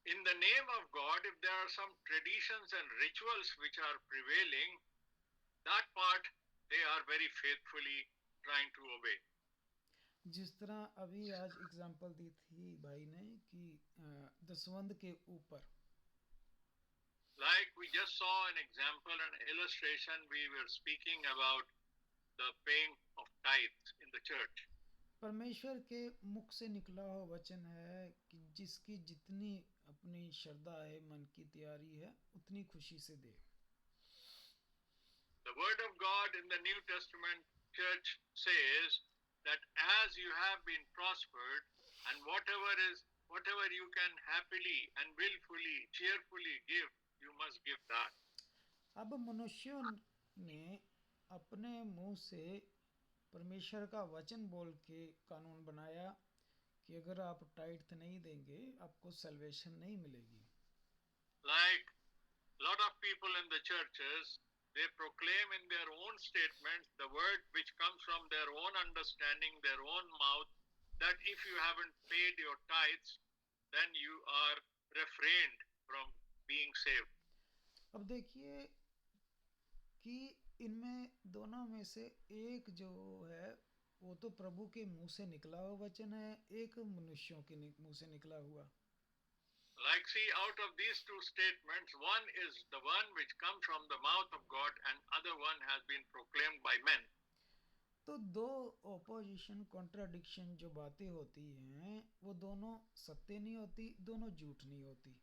in the name of God, if there are some traditions and rituals which are prevailing, that part they are very faithfully trying to obey. जिस तरह अभी आज एग्जांपल दी थी भाई ने कि दसवंध के ऊपर, like we just saw an example, an illustration, we were speaking about the paying of tithes in the church. परमेश्वर के मुख से निकला हुआ वचन है कि जिसकी जितनी अपनी श्रद्धा है मन की तैयारी है उतनी खुशी से दे। The word of God in the New Testament church says that as you have been prospered and whatever you can happily and willfully, cheerfully give, you must give that. अब मनुष्यों ने अपने मुंह से परमेश्वर का वचन बोल के कानून बनाया कि अगर आप टाइट नहीं देंगे आपको सल्वेशन नहीं मिलेगी. Like lot of people in the churches, they proclaim in their own statements the word which comes from their own understanding, their own mouth, that if you haven't paid your tithes, then you are refrained from being saved. अब देखिए कि इनमें दोनों में से एक जो है वो तो प्रभु के मुंह से निकला हुआ वचन है, एक मनुष्यों के मुंह से निकला हुआ. Like, see, out of these two statements, one is the one which comes from the mouth of God, and other one has been proclaimed by men. तो दो ओपोजिशन कॉन्ट्राडिक्शन जो बातें होती हैं वो दोनों सत्य नहीं होती, दोनों झूठ नहीं होती.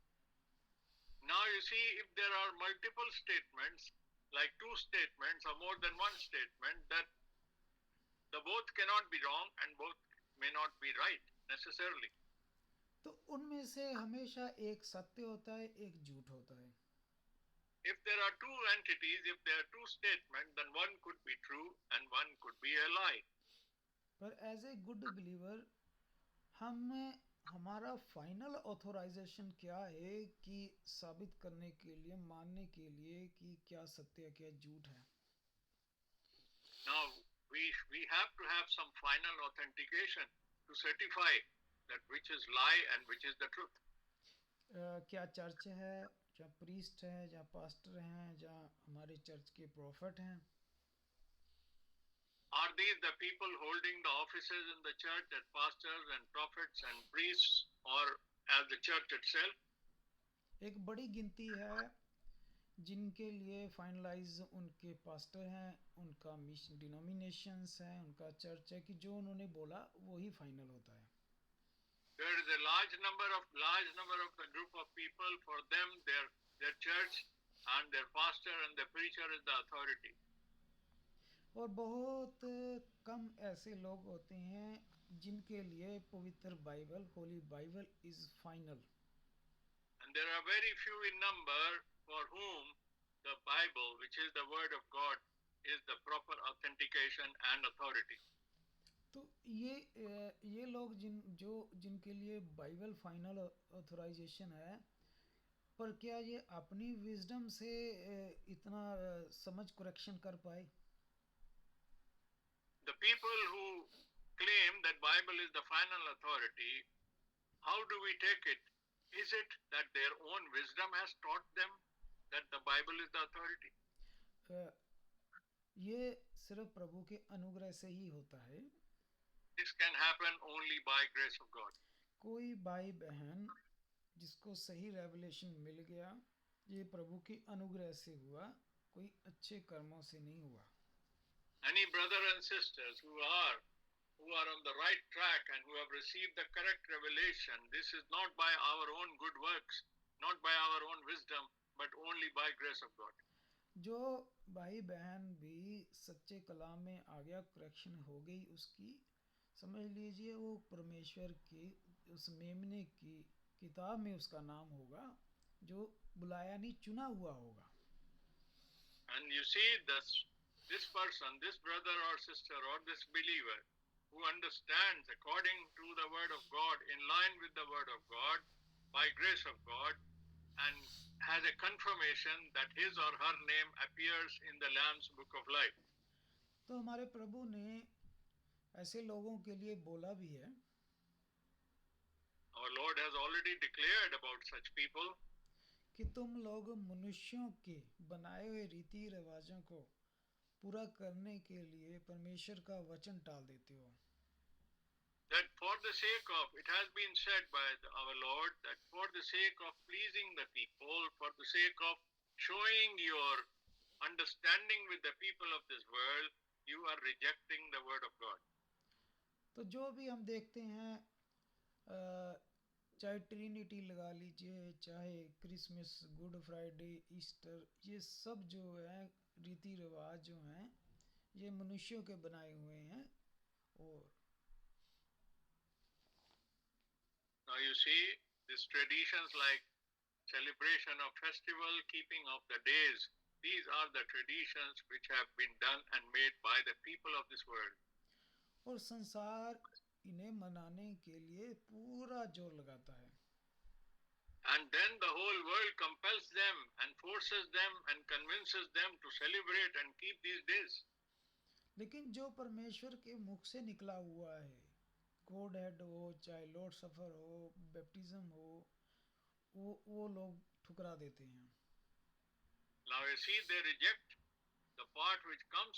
Now you see, if there are multiple statements, like two statements or more than one statement, that the both cannot be wrong and both may not be right necessarily. तो उनमें से हमेशा एक सत्य होता है, एक झूठ होता है. If there are two entities, if there are two statements, then one could be true and one could be a lie. पर एज ए गुड बिलीवर हमें हमारा फाइनल ऑथोराइजेशन क्या है कि साबित करने के लिए, मानने के लिए कि क्या सत्य क्या झूठ है. Now we have to have some final authentication to certify that which is lie and which is the truth. क्या चर्च है, जहाँ प्रीस्ट है, जहाँ पास्टर हैं, जहाँ हमारे चर्च के प्रॉफिट हैं, Are these the people holding the offices in the church as pastors and prophets and priests, or as the church itself? एक बड़ी गिनती है जिनके लिए फाइनलाइज उनके पास्टर हैं, उनका मिशन डिनोमिनेशंस हैं, उनका चर्च है कि जो उन्होंने बोला वही फाइनल होता है. There is a large number of the group of people. For them, their church and their pastor and the preacher is the authority. और बहुत कम ऐसे लोग होते हैं जिनके लिए पवित्र Bible, Holi Bible is final. And there are very few in number for whom the Bible, which is the word of God, is the proper authentication and authority. तो ये लोग जिनके लिए बाइबल फाइनल ऑथराइजेशन है, पर क्या ये अपनी विजडम से इतना समझ करेक्शन कर पाए? The people who claim that Bible is the final authority, how do we take it? Is it that their own wisdom has taught them that the Bible is the authority? ये सिर्फ प्रभु के अनुग्रह से ही होता है. This can happen only by grace of God. कोई भाई बहन जिसको सही रेवलेशन मिल गया, ये प्रभु के अनुग्रह से हुआ, कोई अच्छे कर्मों से नहीं हुआ. Any brother and sisters who are on the right track and who have received the correct revelation, this is not by our own good works, not by our own wisdom, but only by grace of God. जो भाई बहन भी सच्चे कलाम में आ गया, correction हो गई उसकी, समझ लीजिए वो परमेश्वर की उस मेमने की किताब में उसका नाम होगा, जो बुलाया नहीं चुना हुआ होगा. And you see this person, this brother or sister or this believer who understands according to the word of God, in line with the word of God, by grace of God, and has a confirmation that his or her name appears in the Lamb's book of life. तो हमारे प्रभु ने ऐसे लोगों के लिए बोला भी है. Our Lord has already declared about such people कि तुम लोग मनुष्यों के बनाए हुए रीति रिवाजों को पूरा करने के लिए परमेश्वर का वचन टाल देते हो. that for the sake of, it has been said by our Lord, that for the sake of pleasing the people, for the sake of showing your understanding with the people of this world, you are rejecting the word of God. तो जो भी हम देखते हैं, चाहे Trinity लगा लीजिए, चाहे क्रिसमस, गुड फ्राइडे, ईस्टर, ये सब जो है रीति रिवाज जो हैं ये मनुष्यों के बनाए हुए हैं. और Now you see, these traditions like celebration of festival, keeping of the days, these are the traditions which have been done and made by the people of this world. संसार इन्हें मनाने के लिए पूरा जोर लगाता है। And then the whole world compels them and forces them and convinces them to celebrate and keep these days. लेकिन जो परमेश्वर के मुख से निकला हुआ है, गॉड हेड हो, चाहे लॉर्ड सफर हो, बैप्टिज्म हो, वो लोग ठुकरा देते हैं। Now you see, they reject the part which comes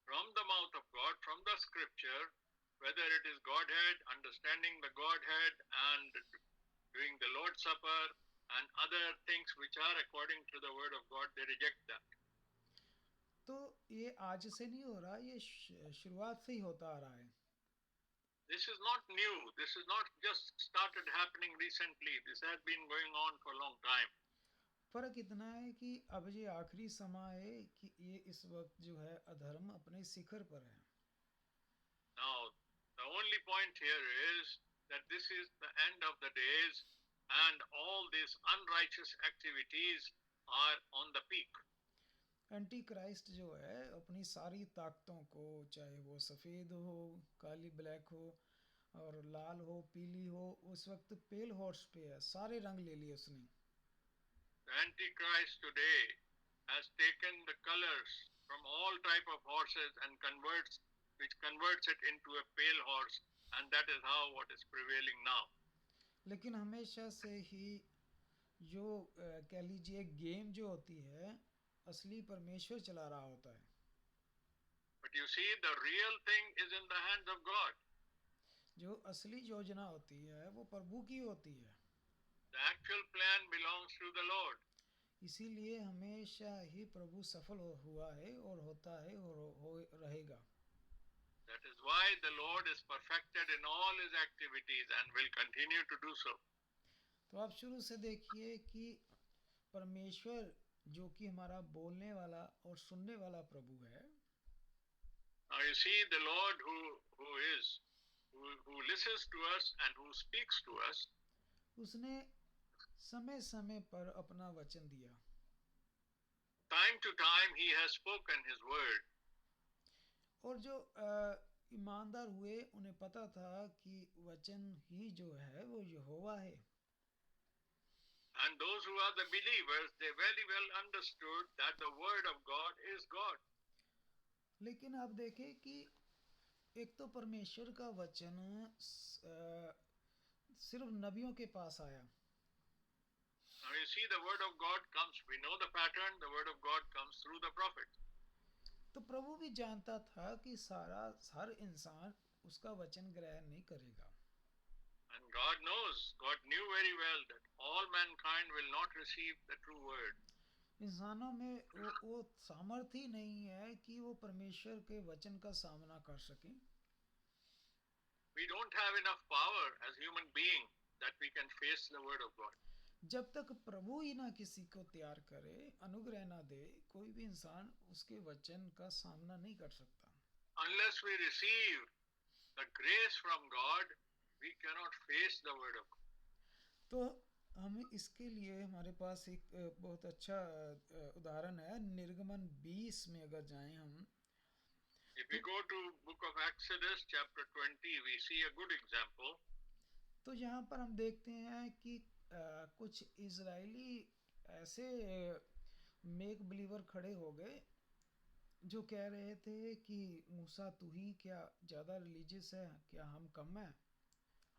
from the mouth of God, from the scripture, whether it is Godhead, understanding the Godhead, and doing the Lord's Supper, and other things which are according to the word of God, they reject that. तो ये आज से नहीं हो रहा, ये शुरुआत से ही होता आ रहा है। This is not new. This is not just started happening recently. This has been going on for a long time. फर्क इतना है कि अब ये आखिरी समय है कि ये इस वक्त जो है अधर्म अपने शिखर पर है। Now, the only point here is that this is the end of the days and all these unrighteous activities are on the peak. Anti Christ जो है अपनी सारी ताकतों को, चाहे वो सफ़ेद हो, काली ब्लैक हो, और लाल हो, पीली हो, उस वक्त पेल हॉर्स पे है, सारे रंग ले लिए उसने। The Antichrist today has taken the colors from all type of horses and which converts it into a pale horse, and that is how what is prevailing now. लेकिन हमेशा से ही जो कह लीजिए गेम जो होती है, असली परमेश्वर चला रहा होता है। But you see, the real thing is in the hands of God. जो असली योजना होती है वो प्रभु की होती है। The actual plan belongs to the Lord. इसीलिए हमेशा ही प्रभु सफल हुआ है और होता है और हो रहेगा। That is why the Lord is perfected in all his activities and will continue to do so. तो आप शुरू से देखिए कि परमेश्वर जो कि हमारा बोलने वाला और सुनने वाला प्रभु है। Now you see, the Lord who listens to us and who speaks to us, उसने समय समय पर अपना वचन दिया। time to time he has spoken his word. और जो ईमानदार हुए उन्हें पता था कि वचन ही जो है वो यहोवा है। And those who are the believers, they very well understood that the word of God is God. लेकिन आप देखें कि एक तो परमेश्वर का वचन सिर्फ नबियों के पास आया। Now you see, the word of God comes, we know the pattern, the word of God comes through the prophet. तो प्रभु भी जानता था कि हर इंसान उसका वचन ग्रहण नहीं करेगा। And God knows, God knew very well that all mankind will not receive the true word. इंसानों में वो सामर्थ्य ही नहीं है कि वो परमेश्वर के वचन का सामना कर सकें। We don't have enough power as human beings that we can face the word of God. जब तक प्रभु ही ना किसी को तैयार करे, अनुग्रह ना दे, कोई भी इंसान उसके वचन का सामना नहीं कर सकता। Unless we receive the grace from God, we cannot face the word of God. तो हम इसके लिए हमारे पास एक बहुत अच्छा उदाहरण है। निर्गमन 20 में अगर जाएं हम, If we go to book of Exodus chapter 20, we see a good example. तो यहाँ पर हम देखते हैं कि कुछ इजरायली ऐसे मेक बिलीवर खड़े हो गए जो कह रहे थे कि मूसा तू ही क्या ज़्यादा रिलीजियस है, क्या हम कम हैं,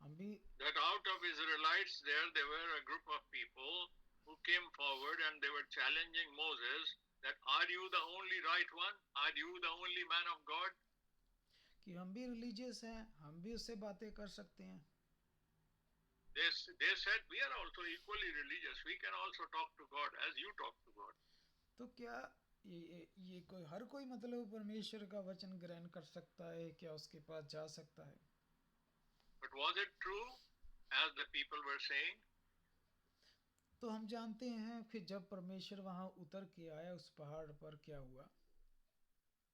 हम भी। That out of Israelites there were a group of people who came forward and they were challenging Moses that are you the only right one? Are you the only man of God? कि हम भी religious हैं, हम भी उससे बातें कर सकते हैं। They said we are also equally religious. We can also talk to God as you talk to God. तो क्या ये कोई हर कोई मतलब परमेश्वर का वचन ग्रहण कर सकता है, क्या उसके पास जा सकता है? But was it true as the people were saying? तो हम जानते हैं फिर जब परमेश्वर वहां उतर के आया उस पहाड़ पर क्या हुआ।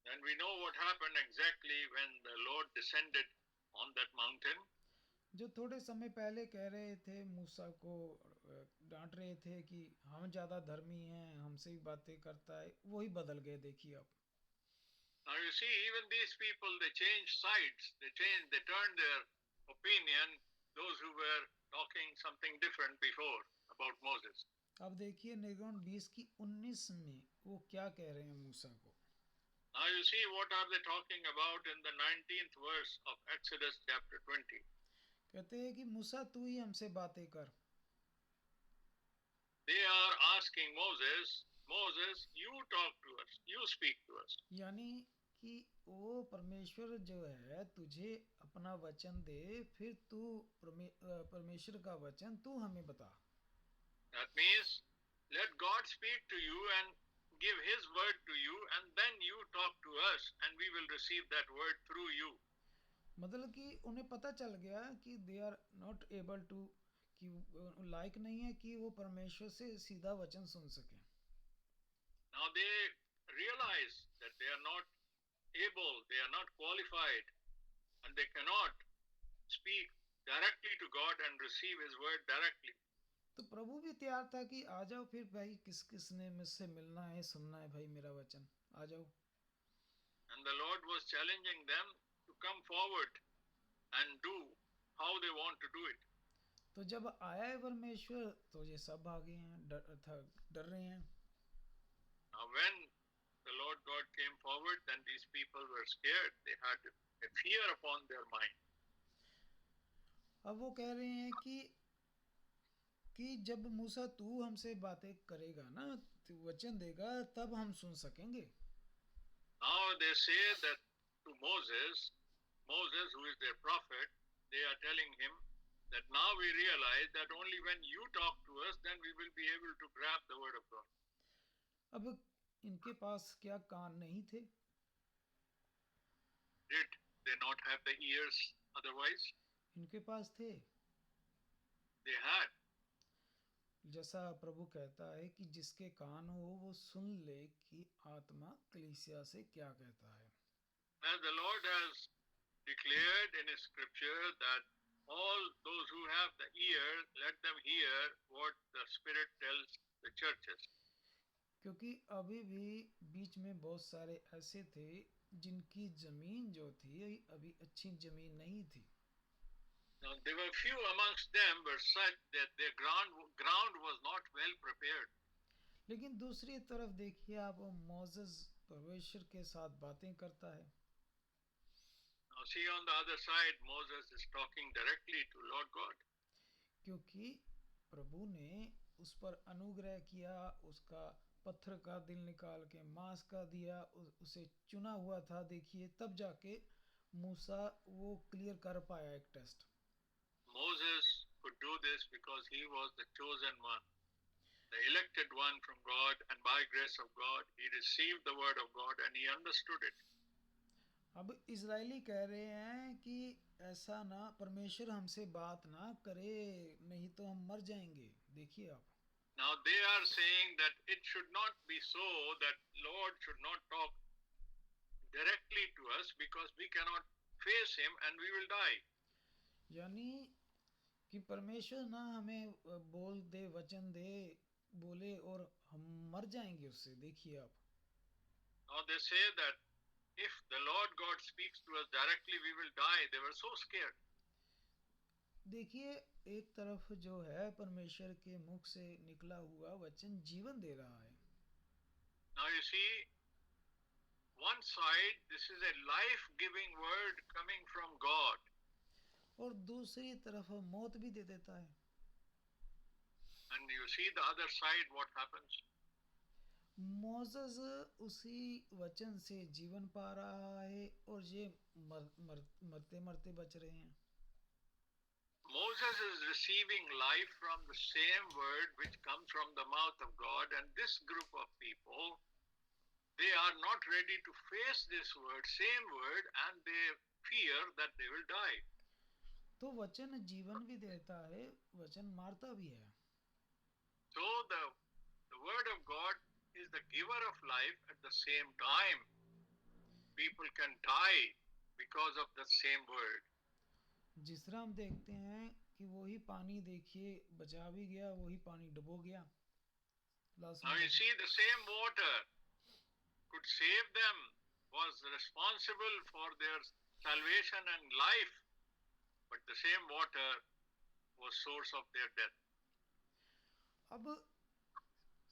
And we know what happened exactly when the Lord descended on that mountain. जो थोड़े समय पहले कह रहे थे, मूसा को डांट रहे थे कि हम ज़्यादा धर्मी हैं, हमसे ही बातें करता है, वही बदल गए। देखिए आप। Now you see, even these people, they changed sides. They turned their opinion, those who were talking something different before about Moses. अब देखिए निर्गमन 20 की 19 में वो क्या कह रहे हैं मूसा को. Now you see, what are they talking about in the 19th verse of Exodus chapter 20? कहते हैं कि मूसा तू ही हमसे बातें कर. They are asking Moses, Moses, you talk to us, you speak to us. यानी कि वो परमेश्वर जो है तुझे अपना वचन दे, फिर तू परमेश्वर का वचन तू हमें बता. That means let God speak to you and give his word to you, and then you talk to us and we will receive that word through you. मतलब कि उन्हें पता चल गया कि they are not able to, कि लायक नहीं है कि वो परमेश्वर से सीधा वचन सुन सकें. Now they realize that they are not able, they are not qualified, and they cannot speak directly to God and receive his word directly. तो प्रभु भी तैयार था कि आ जाओ फिर भाई, किस किसने मुझसे मिलना है, सुनना है भाई मेरा वचन, आ जाओ. And the Lord was challenging them to come forward and do how they want to do it. तो जब आया है परमेश्वर तो ये सब भागे हैं, डर रहे हैं. Now when the Lord God came forward, then these people were scared. They had a fear upon their mind. अब वो कह रहे हैं कि जब मूसा तू हमसे बातें करेगा ना, तू वचन देगा, तब हम सुन सकेंगे. Now they say that to Moses, who is their prophet, they are telling him that now we realize that only when you talk to us, then we will be able to grab the word of God. अब इनके पास क्या कान नहीं थे? Did they not have the ears otherwise? इनके पास थे. They had. जैसा प्रभु कहता है कि जिसके कान हो वो सुन ले कि आत्मा कलीसिया से क्या कहता है. As the Lord has declared in his scripture that all those who have the ear, let them hear what the Spirit tells the churches. क्योंकि अभी भी बीच में बहुत सारे ऐसे थे जिनकी जमीन जो थी अभी अच्छी जमीन नहीं थी. Now there were few amongst them were such that their ground was not well prepared. लेकिन दूसरी तरफ देखिए आप, मोसेस परमेश्वर के साथ बातें करता है. Now see, on the other side, Moses is talking directly to Lord God. क्योंकि प्रभु ने उस पर अनुग्रह किया, उसका पत्थर का दिल निकाल के मांस का दिया, उसे चुना हुआ था. देखिए तब जाके मूसा वो क्लियर कर पाया एक test. Moses could do this because he was the chosen one, the elected one from God, and by grace of God, he received the word of God and he understood it. अब Israeli कह रहे हैं कि ऐसा ना, परमेश्वर हमसे बात ना करे, नहीं तो हम मर जाएंगे. देखिए आप. Now they are saying that it should not be so, that Lord should not talk directly to us because we cannot face him and we will die. यानी कि परमेश्वर ना हमें बोल दे, वचन दे, बोले और हम मर जाएंगे उससे. देखिए आप. Now they say that if the Lord God speaks to us directly, we will die. They were so scared. देखिए एक तरफ जो है परमेश्वर के मुख से निकला हुआ वचन जीवन दे रहा है. Now you see, one side, this is a life-giving word coming from God. और दूसरी तरफ मौत भी दे देता है. And you see the other side, what happens? Moses उसी वचन से जीवन पा रहा है और ये मरते मरते बच रहे हैं. Moses is receiving life from the same word which comes from the mouth of God, and this group of people, they are not ready to face this word, same word, and they fear that they will die. तो वचन जीवन भी देता है, वचन मारता भी है. So the word of God is the giver of life. At the same time, people can die because of the same word. जिस तरह हम देखते हैं कि वही पानी देखिए बचा भी गया, वही पानी डुबो गया. Now you see, the same water could save them was responsible for their salvation and life, but the same water was source of their death. अब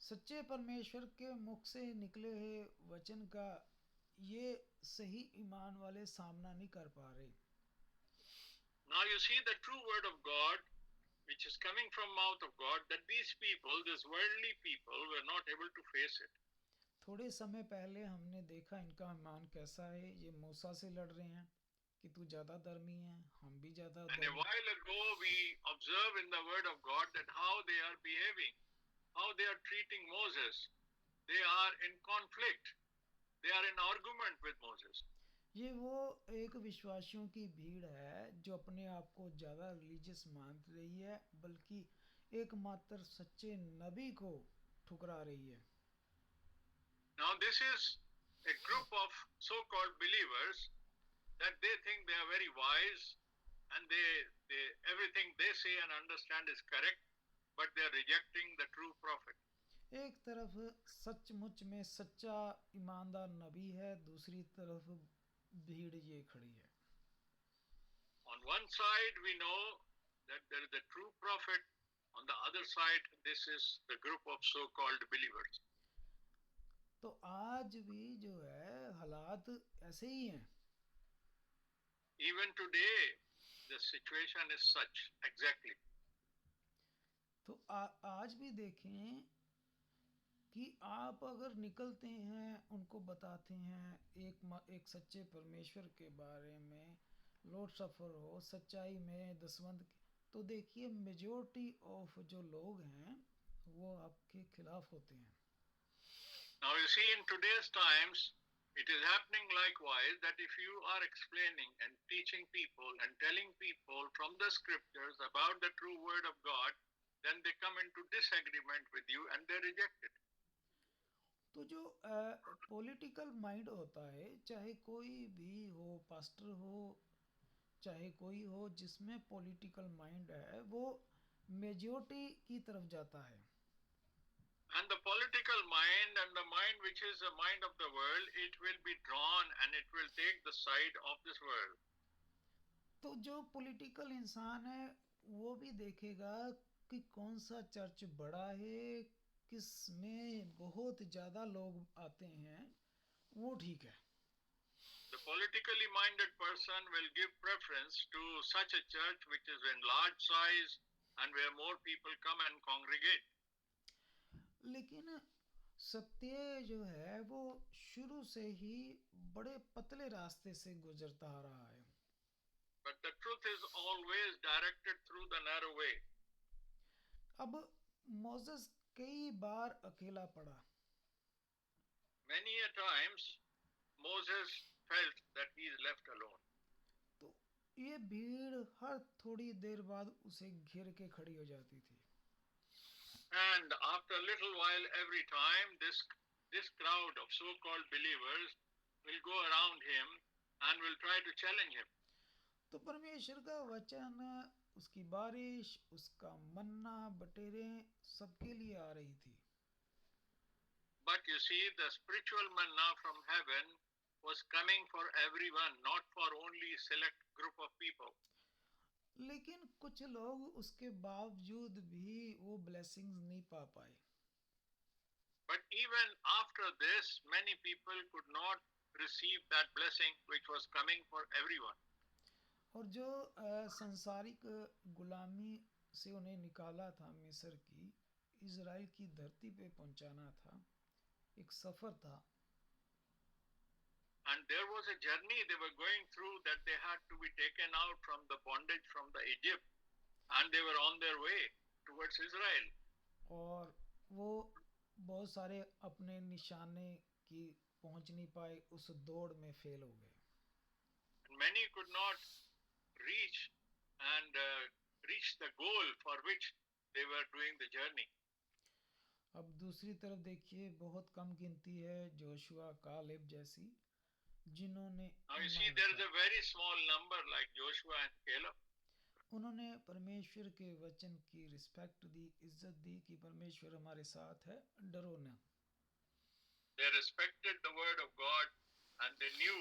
सच्चे परमेश्वर के मुख से निकले हुए वचन का ये सही ईमान वाले सामना नहीं कर पा रहे. Now you see the true word of God, which is coming from mouth of God, that these people, these worldly people, were not able to face it. थोड़े समय पहले हमने देखा इनका ईमान कैसा है. ये मूसा से लड़ रहे हैं कि तू ज़्यादा धर्मी है, हम भी ज़्यादा And a धर्मी. while ago, we observe in the word of God that how they are behaving, how they are treating Moses. They are in conflict. They are in argument with Moses. ये वो एक विश्वासियों की भीड़ है जो अपने आप को ज़्यादा रिलीजियस मान रही है, बल्कि एकमात्र सच्चे नबी को ठुकरा रही है. Now this is a group of so-called believers that they think they are very wise and they everything they say and understand is correct, but they are rejecting the true prophet. एक तरफ सचमुच में सच्चा ईमानदार नबी है, दूसरी तरफ भीड़ ये खड़ी है. On one side we know that there is a true prophet, on the other side this is the group of so-called believers. तो आज भी जो है हालात ऐसे ही हैं. Even today the situation is such exactly. तो आज भी देखें कि आप अगर निकलते हैं, उनको बताते हैं एक सच्चे परमेश्वर के बारे में, लॉर्ड सफ़र हो, सच्चाई में दसवंध, तो देखिए मेजॉरिटी ऑफ जो लोग हैं वो आपके खिलाफ होते हैं. Now you see in today's times it is happening likewise that if you are explaining and teaching people and telling people from the scriptures about the true word of God, then they come into disagreement with you and they reject it. तो जो political mind होता है, चाहे कोई भी हो, pastor हो, चाहे कोई हो, जिसमें पॉलिटिकल माइंड है, वो मेजॉरिटी की तरफ जाता है. And the political mind and the mind which is the mind of the world, it will be drawn and it will take the side of this world. तो जो पॉलिटिकल इंसान है वो भी देखेगा कि कौन सा चर्च बड़ा है, किसमें बहुत ज़्यादा लोग आते हैं, वो ठीक है. The politically minded person will give preference to such a church which is in large size and where more people come and congregate. लेकिन सत्य जो है वो शुरू से ही बड़े पतले रास्ते से गुजरता आ रहा है. But the truth is always directed through the narrow way. अब मोसेस कई बार अकेला पड़ा. Many a times Moses felt that he is left alone. तो ये भीड़ हर थोड़ी देर बाद उसे घेर के खड़ी हो जाती थी. And after a little while, every time, this crowd of so-called believers will go around him and will try to challenge him. तो परमेश्वर का वचन, उसकी बारिश, उसका मन्ना, बटेरें सबके लिए आ रही थी. But you see, the spiritual manna from heaven was coming for everyone, not for only select group of people. लेकिन कुछ लोग उसके बावजूद भी वो ब्लेसिंग्स नहीं पा पाए. But even after this, many people could not receive that blessing which was coming for everyone. और जो संसारिक गुलामी से उन्हें निकाला था, मिस्र की, इज़राइल की धरती पे पहुंचाना था, एक सफ़र था. And there was a journey they were going through that they had to be taken out from the bondage from the Egypt, and they were on their way towards Israel. और वो बहुत सारे अपने निशाने की पहुंच नहीं पाए, उस दौड़ में फेल हो गए. And many could not reach and reach the goal for which they were doing the journey. अब दूसरी तरफ देखिए, बहुत कम गिनती है जोशुआ, कालेब जैसी, जिन्होंने Now you see, there is a very small number like Joshua and Caleb. उन्होंने परमेश्वर के वचन की रिस्पेक्ट दी, इज्जत दी कि परमेश्वर हमारे साथ है, डरो न. They respected the word of God and they knew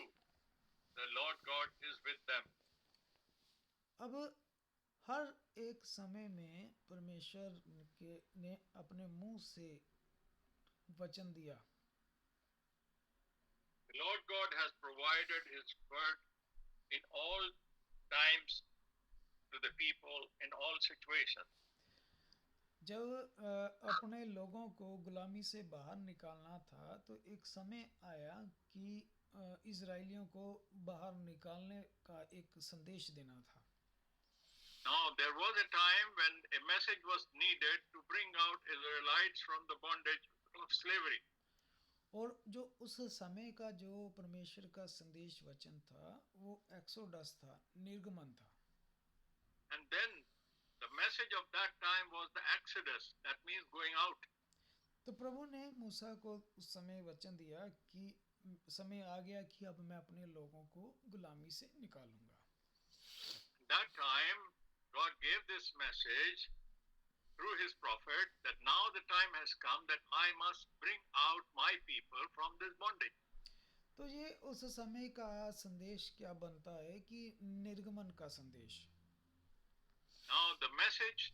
the Lord God is with them. अब हर एक समय में परमेश्वर ने अपने मुंह से वचन दिया. The Lord God has provided His word in all times to the people in all situations. जब अपने लोगों को गुलामी से बाहर निकालना था तो एक समय आया कि इजराइलियों को बाहर निकालने का एक संदेश देना था. Now there was a time when a message was needed to bring out Israelites from the bondage of slavery. और जो उस समय का जो परमेश्वर का संदेश वचन था वो एक्सोडस था, निर्गमन था. And then the message of that time was the Exodus, that means going out. तो प्रभु ने मूसा को उस समय वचन दिया कि समय आ गया कि अब मैं अपने लोगों को गुलामी से निकालूंगा. That time God gave this message through His prophet that now the time has come that I must bring out my people from this bondage. तो ये उस समय का संदेश क्या बनता है कि निर्गमन का संदेश. Now the message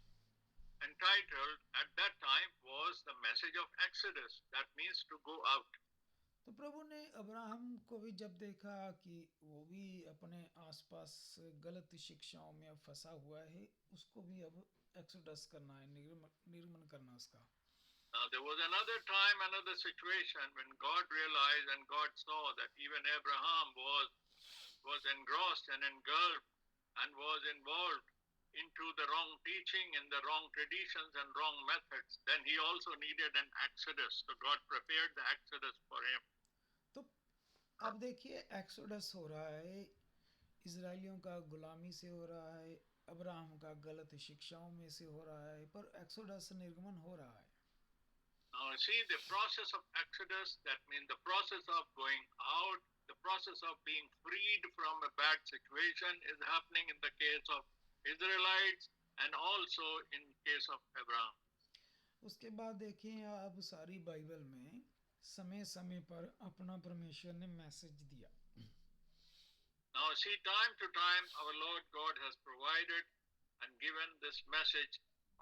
entitled at that time was the message of Exodus, that means to go out. तो प्रभु ने अब्राहम को भी जब देखा कि वो भी अपने आसपास गलत शिक्षाओं में अब फंसा हुआ है, उसको भी अब एक्सोडस करना है, निर्गमन करना उसका. Now there was another time, another situation when God realized and God saw that even Abraham was engrossed and engulfed and was involved into the wrong teaching and the wrong traditions and wrong methods. Then he also needed an exodus. So God prepared the exodus for him. तो अब देखिए exodus हो रहा है, इजराइलियों का गुलामी से हो रहा है, अब्राहम का गलत शिक्षाओं में से हो रहा है, पर एक्सोडस निर्गमन हो रहा है. Now see the process of exodus, that means the process of going out, the process of being freed from a bad situation is happening in the case of Israelites and also in case of Abraham. उसके बाद देखिए अब सारी Bible में समय समय पर अपना परमेश्वर ने मैसेज दिया. Now see, time to time our Lord God has provided and given this message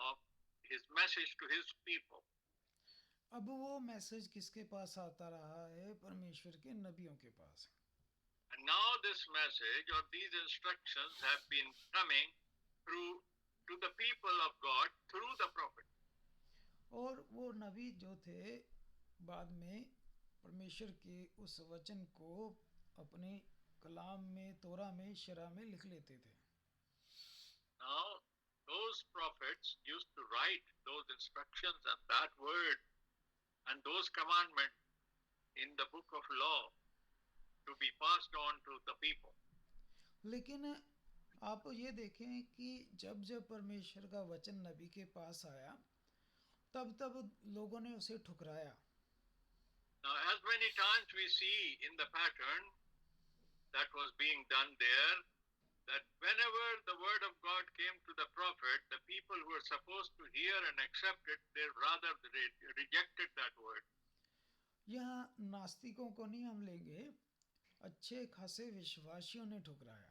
of His message to His people. अब वो मैसेज किसके पास आता रहा है? परमेश्वर के नबियों के पास. And now this message or these instructions have been coming through to the people of God through the prophet. और वो नबी जो थे बाद में परमेश्वर के उस वचन को अपने कलाम में, तोरा में, शरा में लिख लेते थे. Now those prophets used to write those instructions and that word and those commandments in the book of law to be passed on to the people. लेकिन आप ये देखें कि जब जब परमेश्वर का वचन नबी के पास आया तब तब लोगों ने उसे ठुकराया. Now as many times we see in the pattern that was being done there, that whenever the word of God came to the prophet, the people who were supposed to hear and accept it, they rather rejected that word. यहाँ नास्तिकों को नहीं हम लेंगे, अच्छे खासे विश्वासियों ने ठुकराया.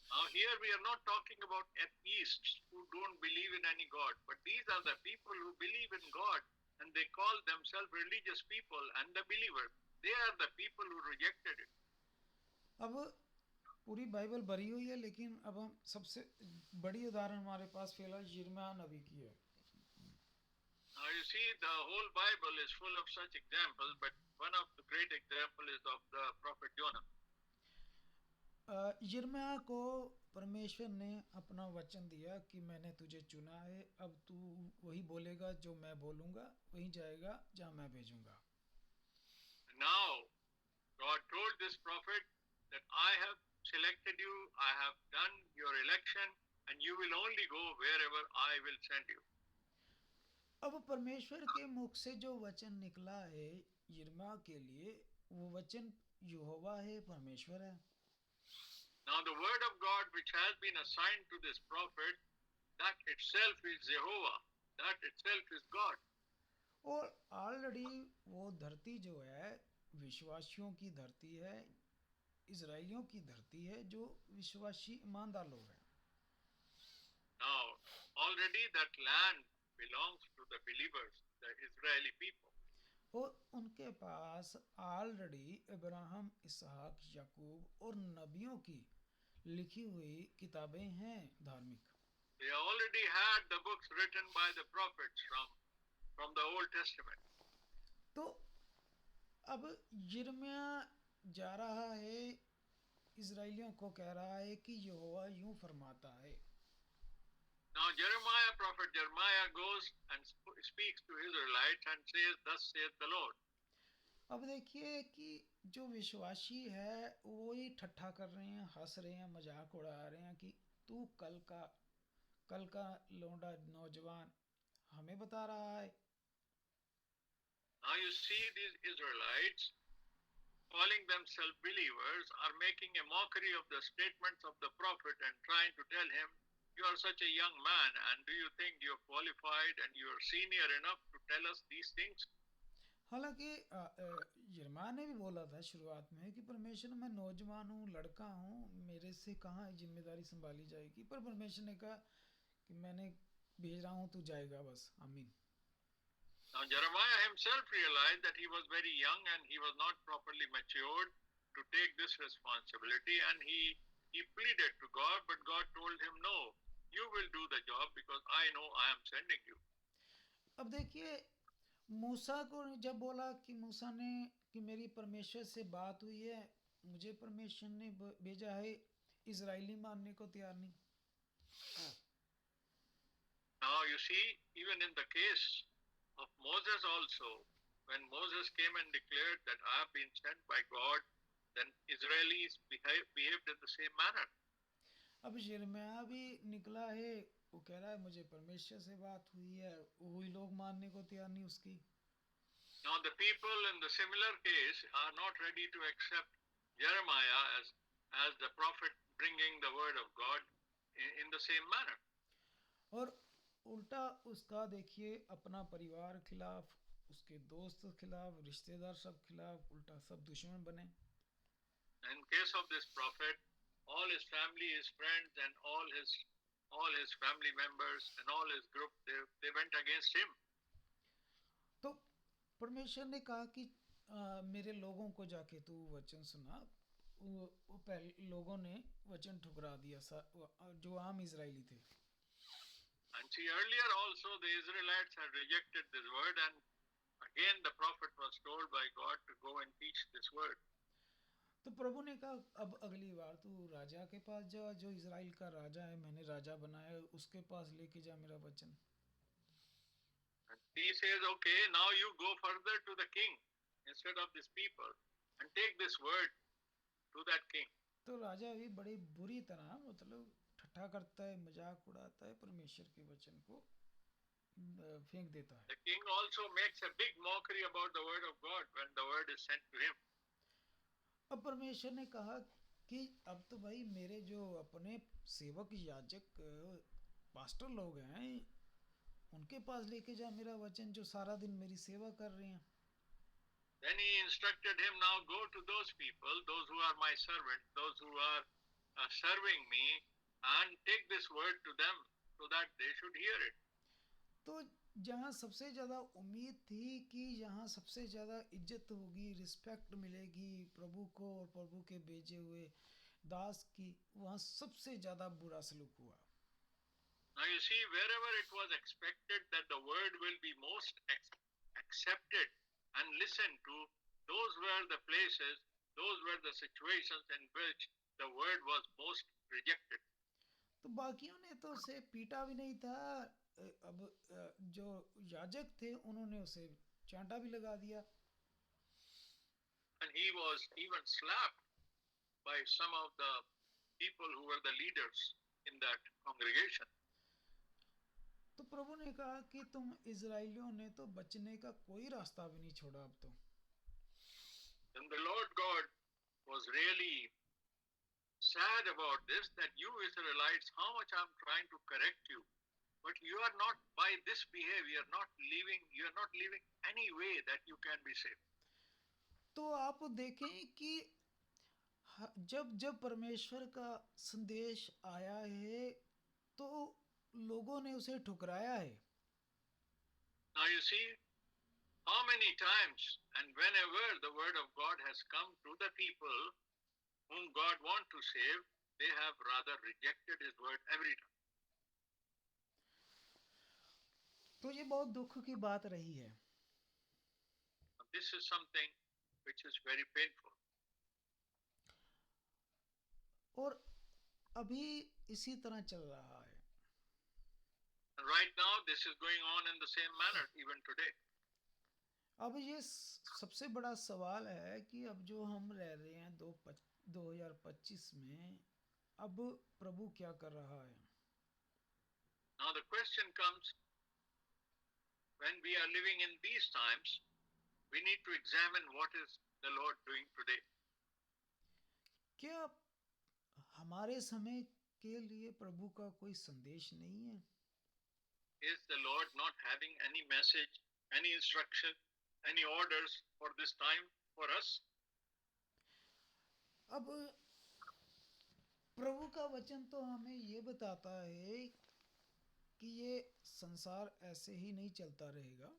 Now here we are not talking about atheists who don't believe in any God, but these are the people who believe in God and they call themselves religious people and the believers. They are the people who rejected it. अब पूरी Bible भरी हुई है, लेकिन अब हम सबसे बड़ी उदाहरण हमारे पास फिलहाल यिर्मयाह नबी की है. Now you see the whole Bible is full of such examples, but one of the great examples is of the prophet Jonah. यिर्मयाह को परमेश्वर ने अपना वचन दिया कि मैंने तुझे चुना है, अब तू वही बोलेगा जो मैं बोलूँगा, वही जाएगा जहाँ मैं भेजूँगा. Now God told this prophet that I have selected you, I have done your election, and you will only go wherever I will send you. अब परमेश्वर के मुख से जो वचन निकला है यिर्मयाह के लिए, वो वचन यहोवा है, परमेश्वर है. Now the word of God which has been assigned to this prophet, that itself is Jehovah, that itself is God. और ऑलरेडी वो धरती जो है विश्वासियों की धरती है, इजराइलियों की धरती है, जो विश्वासी ईमानदार लोग हैं। Now, already that land belongs to the believers, the Israeli people. और उनके पास ऑलरेडी अब्राहम, इसहाक, याकूब और नबियों की लिखी हुई किताबें हैं धार्मिक। They already had the books written by the prophets from the Old Testament. तो अब यिर्मयाह जा रहा है, इजराइलियों को कह रहा है कि यहोवा यूं फरमाता है। Now Jeremiah, prophet Jeremiah goes and speaks to Israelites and says, "Thus saith the Lord." अब देखिए कि जो विश्वासी है वो ही ठट्ठा कर रहे हैं, हंस रहे हैं, मजाक उड़ा रहे हैं कि तू कल का लौंडा नौजवान हमें बता रहा है। Now you see these Israelites calling themselves believers are making a mockery of the statements of the prophet and trying to tell him, "You are such a young man, and do you think you are qualified and you are senior enough to tell us these things?" हालांकि यिर्मयाह ने भी बोला था शुरुआत में कि परमेश्वर, मैं नौजवान हूँ, लड़का हूँ, मेरे से कहाँ जिम्मेदारी संभाली जाएगी, पर परमेश्वर ने कहा कि मैंने भेज रहा हूँ, तू जाएगा बस, आमीन। Now Jeremiah himself realized that he was very young and he was not properly matured to take this responsibility, and he pleaded to God, but God told him, "No, you will do the job because I know I am sending you." अब देखिए मूसा को जब बोला कि मूसा ने कि मेरी परमेश्वर से बात हुई है, मुझे परमेश्वर ने भेजा है, इजराइली मानने को तैयार नहीं। Now you see, even in the case of Moses also, when Moses came and declared that I have been sent by God, then Israelis behaved in the same manner. अब यिर्मयाह भी निकला है, वो कह रहा है मुझे परमेश्वर से बात हुई है, वही लोग मानने को तैयार नहीं उसकी। Now the people in the similar case are not ready to accept Jeremiah as the prophet bringing the word of God in the same manner. और उल्टा उसका देखिए अपना परिवार खिलाफ, उसके दोस्त खिलाफ, रिश्तेदार सब खिलाफ, उल्टा सब दुश्मन बने। In case of this prophet, all his family, his friends, and all his family members and all his group, they went against him. तो परमेश्वर ने कहा कि मेरे लोगों को जाके तू वचन सुना। वो पहले लोगों ने वचन ठुकरा दिया, जो आम इजराइली थे। And see, earlier also the Israelites had rejected this word, and again the prophet was told by God to go and teach this word. तो प्रभु ने कहा अब अगली बार तू राजा के पास जा, जो इजराइल का राजा है, मैंने राजा बनाया, उसके पास लेके जा मेरा वचन। And he says, "Okay, now you go further to the king instead of these people and take this word to that king." तो राजा भी बड़ी बुरी तरह मतलब ठट्ठा करता है, मजाक उड़ाता है, परमेश्वर के वचन को फेंक देता है। The king also makes a big mockery about the word of God when the word is sent to him. अब परमेश्वर ने कहा कि अब तो भाई मेरे जो अपने सेवक, याजक, पास्टर लोग हैं, उनके पास लेके जा मेरा वचन, जो सारा दिन मेरी सेवा कर रहे हैं। Then he instructed him, "Now go to those people, those who are my servants, those who are serving me, and take this word to them so that they should hear it." तो जहाँ सबसे ज़्यादा उम्मीद थी कि यहाँ सबसे ज़्यादा इज्जत होगी, रिस्पेक्ट मिलेगी प्रभु को और प्रभु के भेजे हुए दास की, वहाँ सबसे ज़्यादा बुरा सलूक हुआ। Now you see, wherever it was expected that the word will be most accepted and listened to, those were the places, those were the situations in which the word was most rejected. तो बाकियों ने तो उसे पीटा भी नहीं था, अब जो याजक थे उन्होंने उसे चांटा भी लगा दिया। And he was even slapped by some of the people who were the leaders in that congregation. तो प्रभु ने कहा कि तुम इजराइलियों ने तो बचने का कोई रास्ता भी नहीं छोड़ा अब तो। And the Lord God was really sad about this, that you Israelites, how much I'm trying to correct you, but you are not, by this behavior, you are not living any way that you can be saved. तो आप देखें कि जब जब परमेश्वर का संदेश आया है तो लोगों ने उसे ठुकराया है। Now you see how many times and whenever the word of God has come to the people whom God wants to save, they have rather rejected his word every time. तो ये बहुत दुख की बात रही है। Now, this is something which is very painful. और अभी इसी तरह चल रहा है। And right now this is going on in the same manner even today. अब ये सबसे बड़ा सवाल है कि अब जो हम रह रहे हैं 2025 में, अब प्रभु क्या कर रहा है। Now the question comes, when we are living in these times, we need to examine what is the Lord doing today. क्या हमारे समय के लिए प्रभु का कोई संदेश नहीं है? Is the Lord not having any message, any instruction, any orders for this time for us? अब प्रभु का वचन तो हमें ये बताता है कि ये संसार ऐसे ही नहीं चलता रहेगा।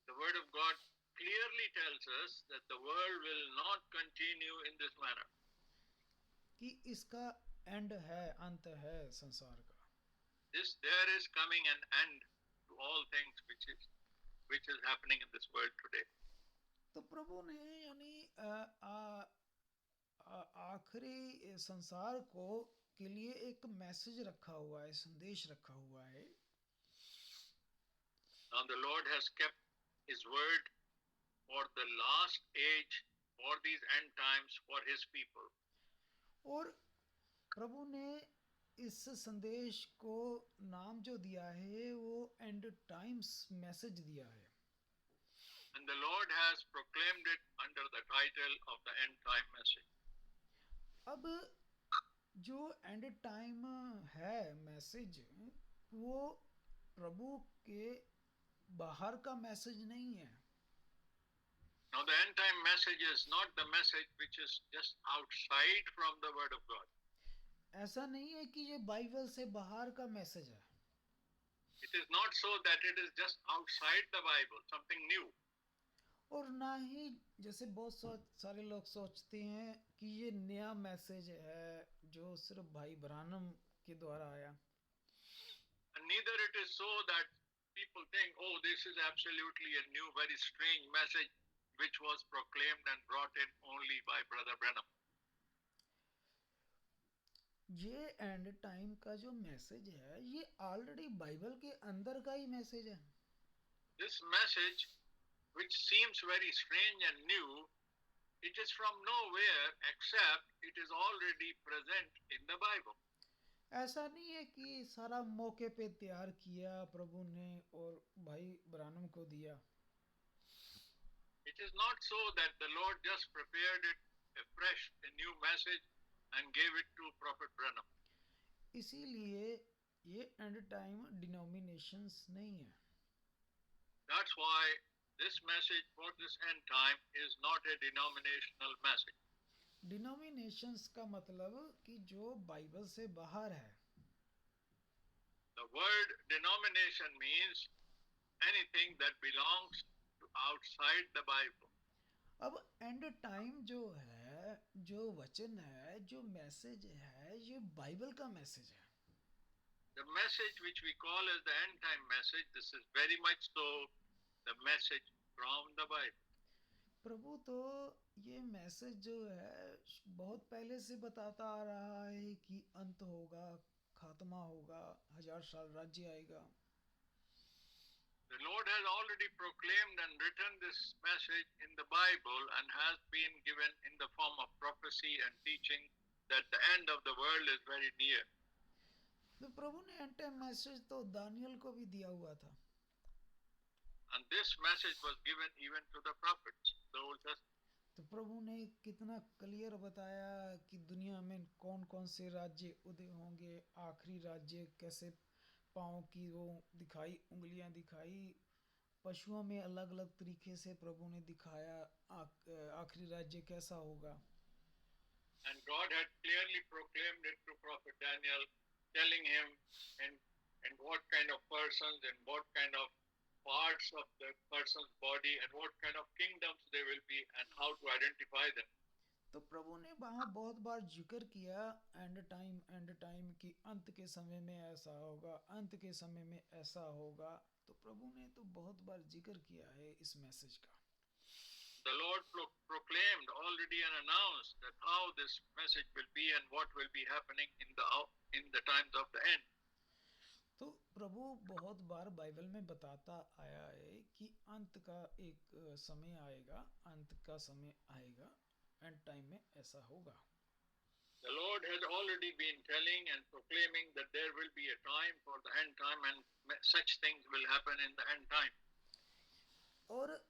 The word of God clearly tells us that the world will not continue in this manner. कि इसका एंड है, अंत है संसार का। There is coming an end to all things which is happening in this world today. तो प्रभु ने यानी आखिरी संसार को के लिए एक मैसेज रखा हुआ है, संदेश रखा हुआ है। Now the Lord has kept his word for the last age, for these end times, for his people. और प्रभु ने इस संदेश को नाम जो दिया है वो एंड टाइम्स मैसेज दिया है। And the Lord has proclaimed it under the title of the end time message. अब जो एंड टाइम है मैसेज, वो प्रभु के बाहर का मैसेज नहीं है। Now the end time message is not the message which is just outside from the word of God. ऐसा नहीं है कि ये बाइबल से बाहर का मैसेज है। It is not so that it is just outside the Bible, something new. और ना ही जैसे बहुत सारे लोग सोचते हैं कि ये नया मैसेज है जो सिर्फ भाई ब्रानम के द्वारा आया। And neither it is so that people think, oh, this is absolutely a new, very strange message which was proclaimed and brought in only by Brother Branham. ये एंड टाइम का जो मैसेज है ये ऑलरेडी बाइबल के अंदर का ही message है। This message, which seems very strange and new, it is from nowhere except it is already present in the Bible. ऐसा नहीं है कि सारा मौके पे तैयार किया प्रभु ने और भाई ब्रानम को दिया। It is not so that the Lord just prepared it afresh, a new message, and gave it to Prophet Branham. इसीलिए ये एंड टाइम डिनोमिनेशंस नहीं है। That's why this message for this end time is not a denominational message. Denominations का मतलब कि जो Bible से बाहर है। The word denomination means anything that belongs to outside the Bible. अब एंड टाइम जो है, जो वचन है, जो मैसेज है, ये बाइबल का मैसेज है। The message which we call as the end time message, this is very much so the message from the Bible. प्रभु तो ये मैसेज जो है बहुत पहले से बताता आ रहा है कि अंत होगा, खात्मा होगा, 1000 साल राज्य आएगा। The Lord has already proclaimed and written this message in the Bible and has been given in the form of prophecy and teaching that the end of the world is very near. तो प्रभु ने and time message तो Daniel को भी दिया हुआ था। And this message was given even to the prophets, the Old Testament. तो प्रभु ने कितना क्लियर बताया कि दुनिया में कौन कौन से राज्य उदय होंगे, आखिरी राज्य कैसे पाँव की वो दिखाई, उंगलियां दिखाई, पशुओं में अलग अलग तरीके से प्रभु ने दिखाया आखिरी राज्य कैसा होगा. And God had clearly proclaimed it to Prophet Daniel, telling him in what kind of persons and what kind of parts of the person's body and what kind of kingdoms they will be and how to identify them. तो प्रभु ने वहाँ बहुत बार जिक्र किया and time की अंत के समय में ऐसा होगा, अंत के समय में ऐसा होगा. तो प्रभु ने तो बहुत बार जिक्र किया है इस मैसेज का. The Lord proclaimed already and announced that how this message will be and what will be happening in the times of the end. तो प्रभु बहुत बार बाइबल में बताता आया है कि अंत का एक समय आएगा, अंत का समय आएगा, एंड टाइम में ऐसा होगा. The Lord has already been telling and proclaiming that there will be a time for the end time and such things will happen in the end time. और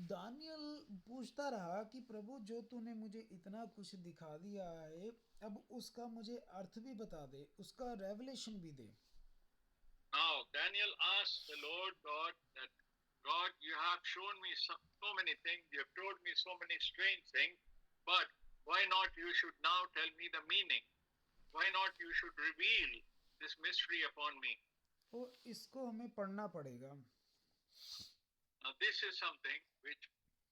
दानियल पूछता रहा कि प्रभु जो तूने मुझे इतना कुछ दिखा दिया है, अब उसका मुझे अर्थ भी बता दे, उसका रेवलेशन भी दे. Now Daniel asked the Lord God that, God, you have shown me so many things, you have told me so many strange things, but why not you should now tell me the meaning? Why not you should reveal this mystery upon me? तो इसको हमें पढ़ना पड़ेगा. Now this is something which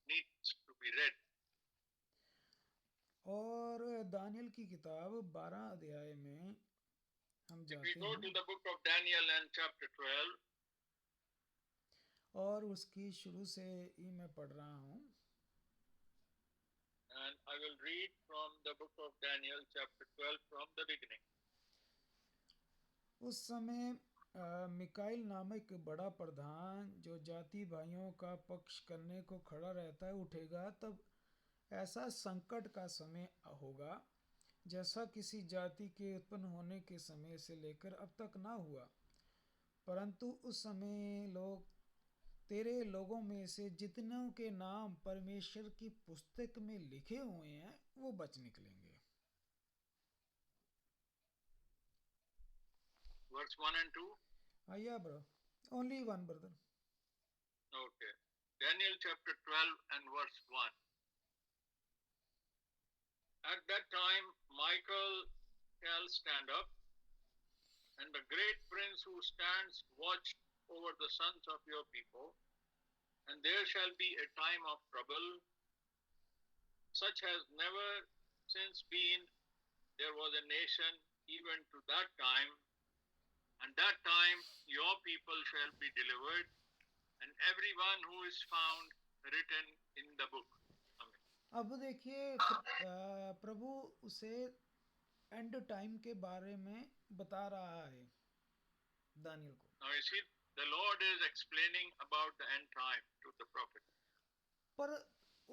needs to be read. और Daniel की किताब 12 अध्याय में हम If we जाते go to हैं the book of Daniel and chapter 12, और उसकी शुरू से ही मैं पढ़ रहा हूँ. and I will read from the book of Daniel chapter 12 from the beginning. उस समय मिकाइल नामक बड़ा प्रधान जो जाति भाइयों का पक्ष करने को खड़ा रहता है उठेगा. तब ऐसा संकट का समय होगा जैसा किसी जाति के उत्पन्न होने के समय से लेकर अब तक ना हुआ, परंतु उस समय लोग तेरे लोगों में से जितनों के नाम परमेश्वर की पुस्तक में लिखे हुए हैं वो बच निकलेंगे. Verse 1 and 2. Yeah, bro. Only one, brother. Okay. Daniel chapter 12 and verse 1. At that time, Michael shall stand up, and the great prince who stands watch over the sons of your people, and there shall be a time of trouble, such has never since been. There was a nation even to that time, and that time your people shall be delivered, and everyone who is found written in the book. Amen. अब देखिए प्रभु उसे and time के बारे में बता रहा है Daniel को. Now you see, the Lord is explaining about the end time to the prophet. पर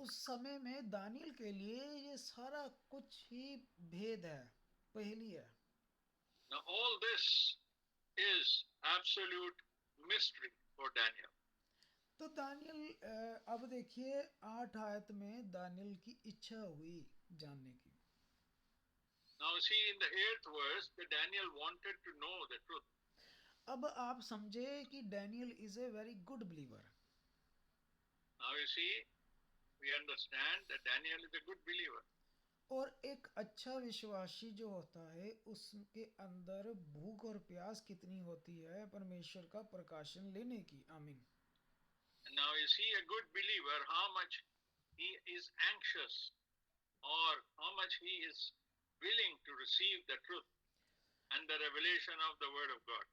उस समय में दानियल के लिए ये सारा कुछ ही भेद है, पहेली है. Now all this is absolute mystery for Daniel. तो दानियल अब देखिए 8 आयत में दानियल की इच्छा हुई जानने की. Now see, in the 8th verse, the Daniel wanted to know the truth. अब आप समझे कि Daniel is a very good believer. Now you see, we understand that Daniel is a good believer. और एक अच्छा विश्वासी जो होता है उसके अंदर भूख और प्यास कितनी होती है परमेश्वर का प्रकाशन लेने की. आमीन. And now you see, a good believer, how much he is anxious or how much he is willing to receive the truth and the revelation of the word of God.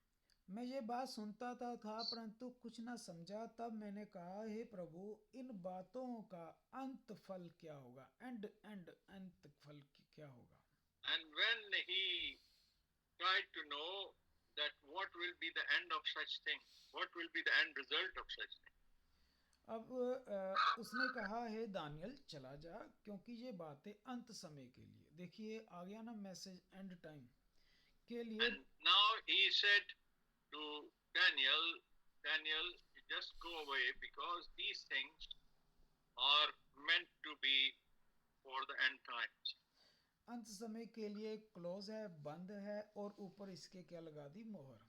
मैं ये बात सुनता था परंतु कुछ ना समझा. तब मैंने कहा हे प्रभु इन बातों का अंत फल क्या होगा, अंत फल क्या होगा. And when he tried to know that what will be the end of such thing, what will be the end result of such thing. अब उसने कहा हे दानियल चला जा क्योंकि ये बातें अंत समय के लिए. देखिए आ गया ना मैसेज एंड टाइम के लिए. And now he said to Daniel, you just go away because these things are meant to be for the end times. अंत समय के लिए क्लोज है, बंद है और ऊपर इसके क्या लगा दी मोहर.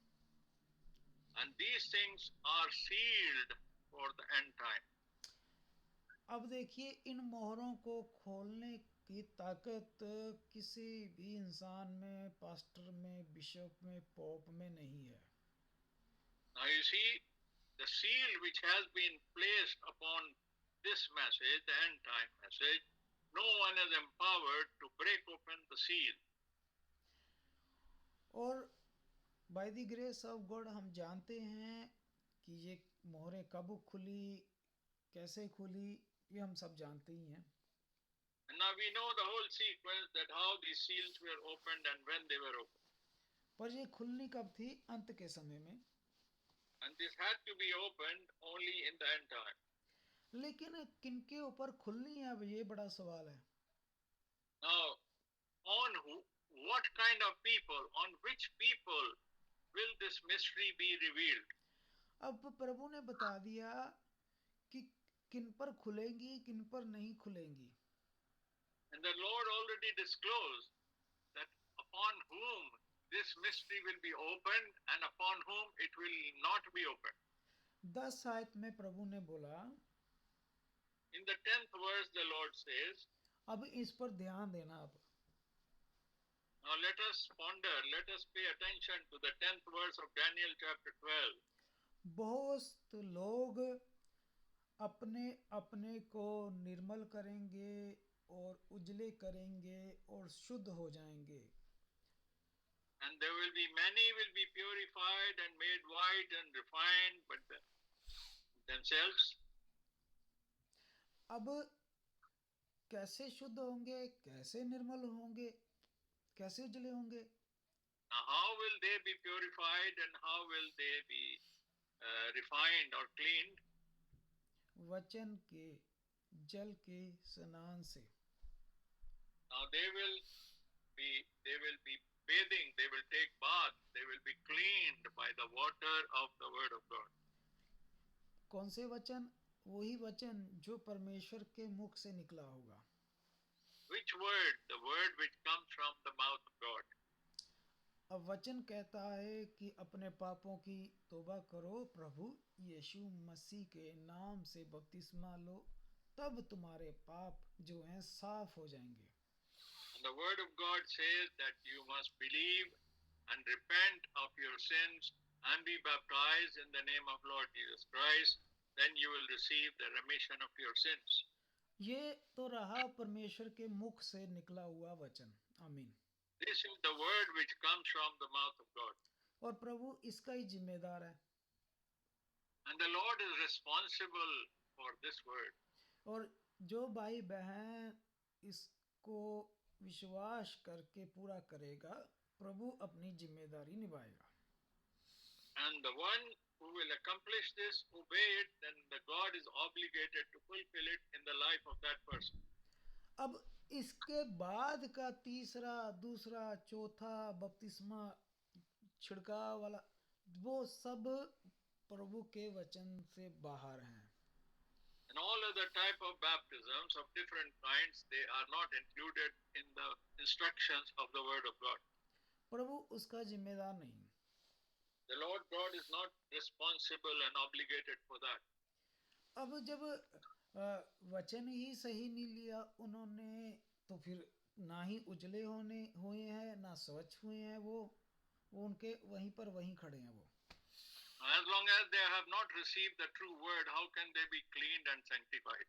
And these things are sealed for the end time. अब देखिए, इन मोहरों को खोलने की ताकत किसी भी इंसान में, पास्टर में, बिशप में, पोप में नहीं है। Now you see, the seal which has been placed upon this message, the end time message, no one is empowered to break open the seal. और by the grace of God हम जानते हैं कि ये मोहरें कब खुली, कैसे खुली, ये हम सब जानते ही हैं। And now we know the whole sequence, that how these seals were opened and when they were opened. पर ये खुलनी कब थी? अंत के समय में। And this had to be opened only in the end time. लेकिन किनके ऊपर खुलनी है, अब ये बड़ा सवाल है। Now, on what kind of people, on which people will this mystery be revealed? अब प्रभु ने बता दिया कि किन पर खुलेंगी, किन पर नहीं खुलेंगी। And the Lord already disclosed that upon whom this mystery will be opened and upon whom it will not be opened. 10 आयत में प्रभु ने बोला, In the 10th verse, the Lord says, अब इस पर ध्यान देना। अब now let us ponder, let us pay attention to the 10th verse of Daniel chapter 12. बहुत लोग अपने अपने को निर्मल करेंगे और उजले करेंगे और शुद्ध हो जाएंगे। And there will be many will be purified and made white and refined, but themselves. अब कैसे शुद्ध होंगे, कैसे निर्मल होंगे, कैसे उजले होंगे? Now, how will they be purified and how will they be refined or cleaned? वचन के जल के स्नान से। Now they will be bathing, they will take bath, they will be cleaned by the water of the word of God. कौन से वचन? वही वचन जो परमेश्वर के मुख से निकला होगा। Which word? The word which comes from the mouth of God. अब वचन कहता है कि अपने पापों की तौबा करो, प्रभु यीशु मसीह के नाम से बपतिस्मा लो, तब तुम्हारे पाप जो हैं साफ हो जाएंगे। And the word of God says that you must believe and repent of your sins and be baptized in the name of Lord Jesus Christ, then you will receive the remission of your sins. ये तो रहा परमेश्वर के मुख से निकला हुआ वचन। आमीन। This is the word which comes from the mouth of God. और प्रभु इसका ही जिम्मेदार है। And the Lord is responsible for this word. और जो भाई बहन इसको विश्वास करके पूरा करेगा, प्रभु अपनी जिम्मेदारी निभाएगा। And the one who will accomplish this, obey it, then the God is obligated to fulfill it in the life of that person. अब इसके बाद का तीसरा, दूसरा, चौथा बपतिस्मा, छिड़काव वाला, वो सब प्रभु के वचन से बाहर हैं। And all other type of baptisms of different kinds, they are not included in the instructions of the word of God. प्रभु उसका जिम्मेदार नहीं। The Lord God is not responsible and obligated for that. अब जब वचन ही सही नहीं लिया उन्होंने, तो फिर ना ही उजले हुए हैं, ना स्वच्छ हुए हैं। वो उनके वहीं पर वहीं खड़े हैं। वो As long as they have not received the true word, how can they be cleaned and sanctified?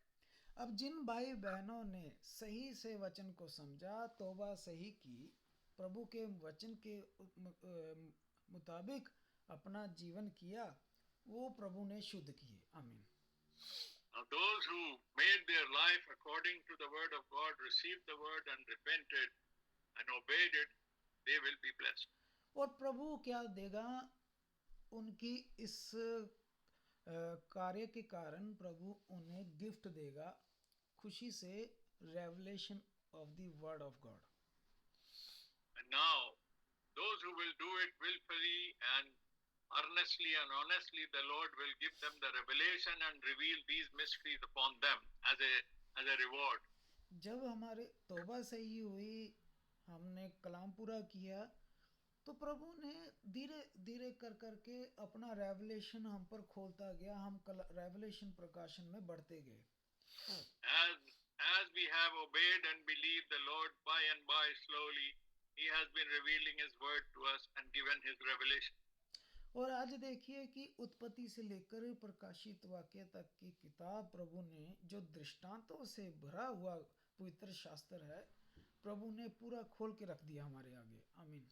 अब जिन भाई बहनों ने सही से वचन को समझा, तौबा सही की, प्रभु के वचन के मुताबिक अपना जीवन किया, वो प्रभु ने शुद्ध किए। आमीन। Now those who made their life according to the word of God, received the word and repented and obeyed it, they will be blessed. और प्रभु क्या देगा? उनकी इस कार्य के कारण प्रभु उन्हें गिफ्ट देगा, खुशी से, revelation of the word of God. And now those who will do it willfully and earnestly and honestly, the Lord will give them the revelation and reveal these mysteries upon them as a reward. जब हमारे तौबा सही हुई, हमने कलाम पूरा किया, तो प्रभु ने धीरे धीरे कर करके अपना रेवलेशन हम पर खोलता गया, हम रेवलेशन प्रकाशन में बढ़ते गए। As we have obeyed and believed the Lord, by and by, slowly, He has been revealing His word to us and given His revelation. और आज देखिए कि उत्पत्ति से लेकर प्रकाशित वाक्य तक की किताब प्रभु ने जो दृष्टांतों से भरा हुआ पवित्र शास्त्र है, प्रभु ने पूरा खोल के रख दिया हमारे आगे। आमीन।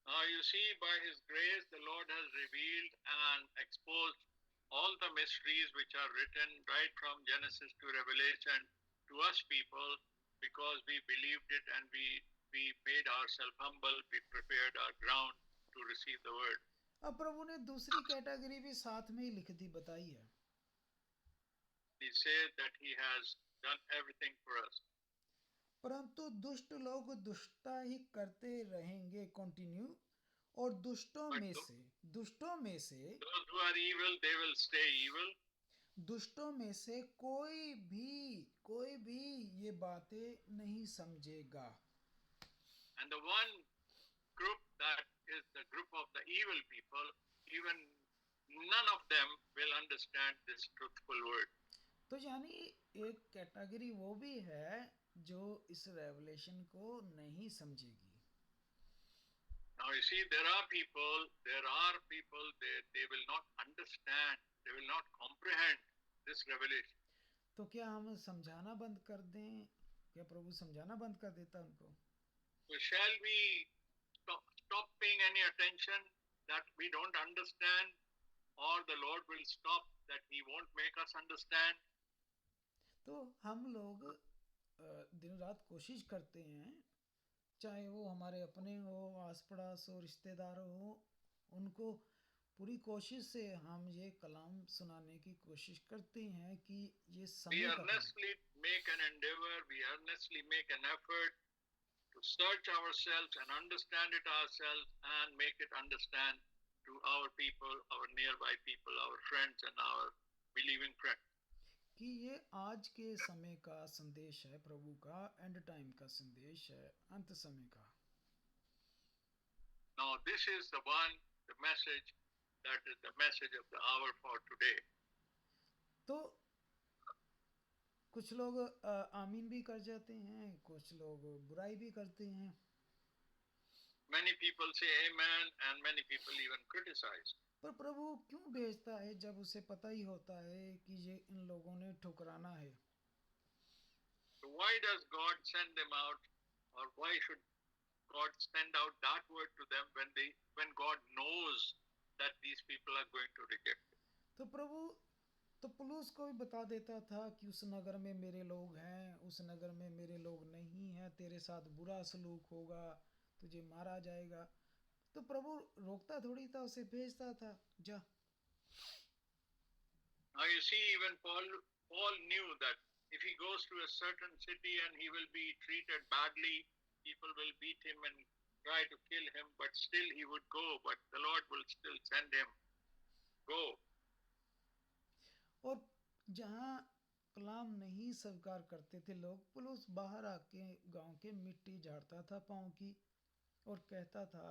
Now you see, by His grace, the Lord has revealed and exposed all the mysteries which are written right from Genesis to Revelation to us people, because we believed it and we made ourselves humble, we prepared our ground to receive the word. अब प्रभु ने दूसरी category भी साथ में ही लिख दी, बताई है। He says that He has done everything for us. परंतु दुष्ट लोग दुष्टता ही करते रहेंगे, कंटिन्यू, और दुष्टों में से Those who are evil, they will stay evil. दुष्टों में से कोई भी ये बातें नहीं समझेगा। And the one group that is the group of the evil people, even none of them will understand this truthful word. तो यानी एक कैटेगरी वो भी है जो इस रेवलेशन को नहीं समझेगी। Now you see, there are people, they will not understand, they will not comprehend this revelation. तो क्या हम समझाना बंद कर दें? क्या प्रभु समझाना बंद कर देता उनको? So shall we stop paying any attention that we don't understand, or the Lord will stop that He won't make us understand? तो हम लोग दिन रात कोशिश करते हैं, चाहे वो हमारे अपने हो, आस पड़ोस हो, रिश्तेदार हो, उनको पूरी कोशिश से हम ये कलाम सुनाने की कोशिश करते हैं कि ये We समय का काम। earnestly make an endeavor, we earnestly make an effort to search ourselves and understand it ourselves and make it understand to our people, our nearby people, our friends and our believing friends. कि ये आज के समय का संदेश है, प्रभु का and time का संदेश है, अंत समय का। Now this is the message that is the message of the hour for today. तो कुछ लोग आमीन भी कर जाते हैं, कुछ लोग बुराई भी करते हैं। Many people say amen and many people even criticize. पर प्रभु क्यों भेजता है जब उसे पता ही होता है कि ये इन लोगों ने ठुकराना है? So why does God send them out, or why should God send out that word to them when God knows that these people are going to reject it? तो प्रभु तो पुलुस को भी बता देता था कि उस नगर में मेरे लोग हैं, उस नगर में मेरे लोग नहीं हैं, तेरे साथ बुरा सलूक होगा, तुझे मारा जाएगा। तो प्रभु रोकता थोड़ी था, उसे भेजता था, जा। Now you see, even Paul knew that if he goes to a certain city and he will be treated badly, people will beat him and try to kill him, but still he would go, but the Lord will still send him. Go. और जहाँ कलाम नहीं स्वीकार करते थे लोग, पुलुस बाहर आके गांव के मिट्टी झाड़ता था पाँव की और कहता था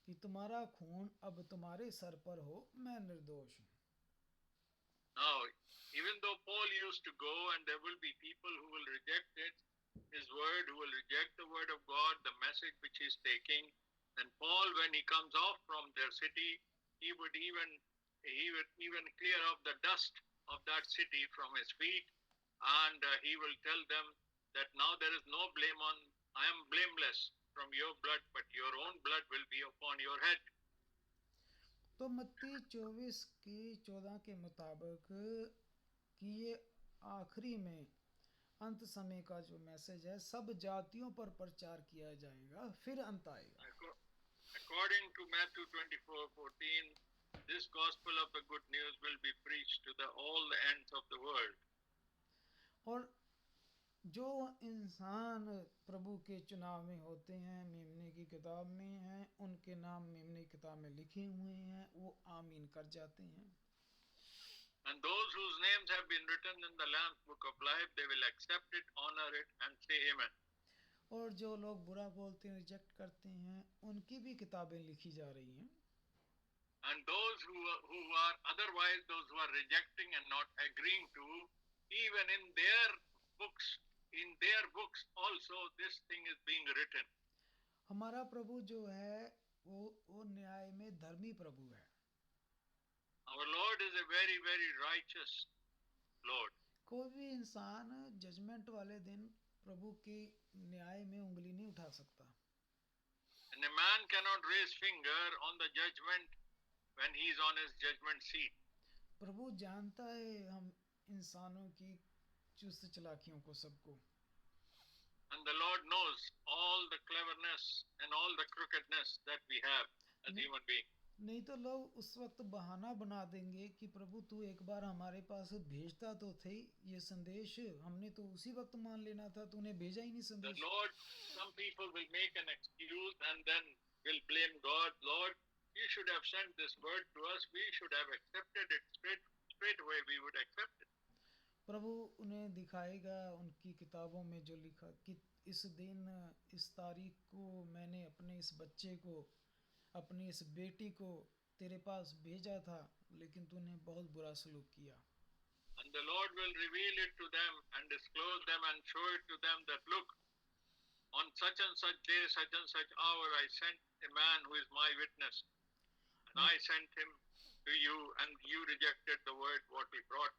कि तुम्हारा खून अब तुम्हारे सर पर हो, मैं निर्दोष हूँ। Now, even though Paul used to go and there will be people who will reject it, his word, who will reject the word of God, the message which he's taking, and Paul, when he comes off from their city, he would even clear off the dust of that city from his feet, and he will tell them that now there is no blame on, I am blameless from your blood, but your own blood will be upon your head. तो मत्ती 24:14 के मुताबिक कि ये आखिरी में अंत समय का जो मैसेज है, सब जातियों पर प्रचार किया जाएगा, फिर अंत आएगा। According to Matthew 24:14, this gospel of the good news will be preached to all the ends of the world. और जो इंसान प्रभु के चुनाव में होते हैं, मेमने की किताब में हैं, उनके नाम मेमने की किताब में लिखे हुए हैं, वो आमीन कर जाते हैं। And those whose names have been written in the Lamb's book of life, they will accept it, honor it, and say amen. और जो लोग बुरा बोलते हैं, रिजेक्ट करते हैं, उनकी भी किताबें लिखी जा रही हैं. And those who are otherwise, those who are rejecting and not agreeing to, even in their books also this thing is being written. हमारा प्रभु जो है वो न्याय में धर्मी प्रभु है. Our Lord is a very, very righteous Lord. कोई भी इंसान जजमेंट वाले दिन प्रभु की न्याय में उंगली नहीं उठा सकता. And a man cannot raise finger on the judgment when he is on his judgment seat. प्रभु जानता है हम इंसानों की चुस्त चालाकियों को, सबको. And the Lord knows all the cleverness and all the crookedness that we have as human beings. नहीं तो लोग उस वक्त बहाना बना देंगे कि प्रभु तू एक बार हमारे पास भेजता तो थे ये संदेश, हमने तो उसी वक्त मान लेना था, तूने भेजा ही नहीं The संदेश. Lord, some people will make an excuse and then will blame God. Lord, you should have sent this word to us. We should have accepted it straight away. We would accept it. प्रभु उन्हें दिखाएगा उनकी किताबों में जो लिखा कि इस दिन इस तारीख को मैंने अपने इस बच्चे को, अपनी इस बेटी को तेरे पास भेजा था, लेकिन तूने बहुत बुरा सलूक किया. And the Lord will reveal it to them and disclose them and show it to them that look, on such and such day, such and such hour, I sent a man who is my witness. And I sent him to you and you rejected the word what he brought.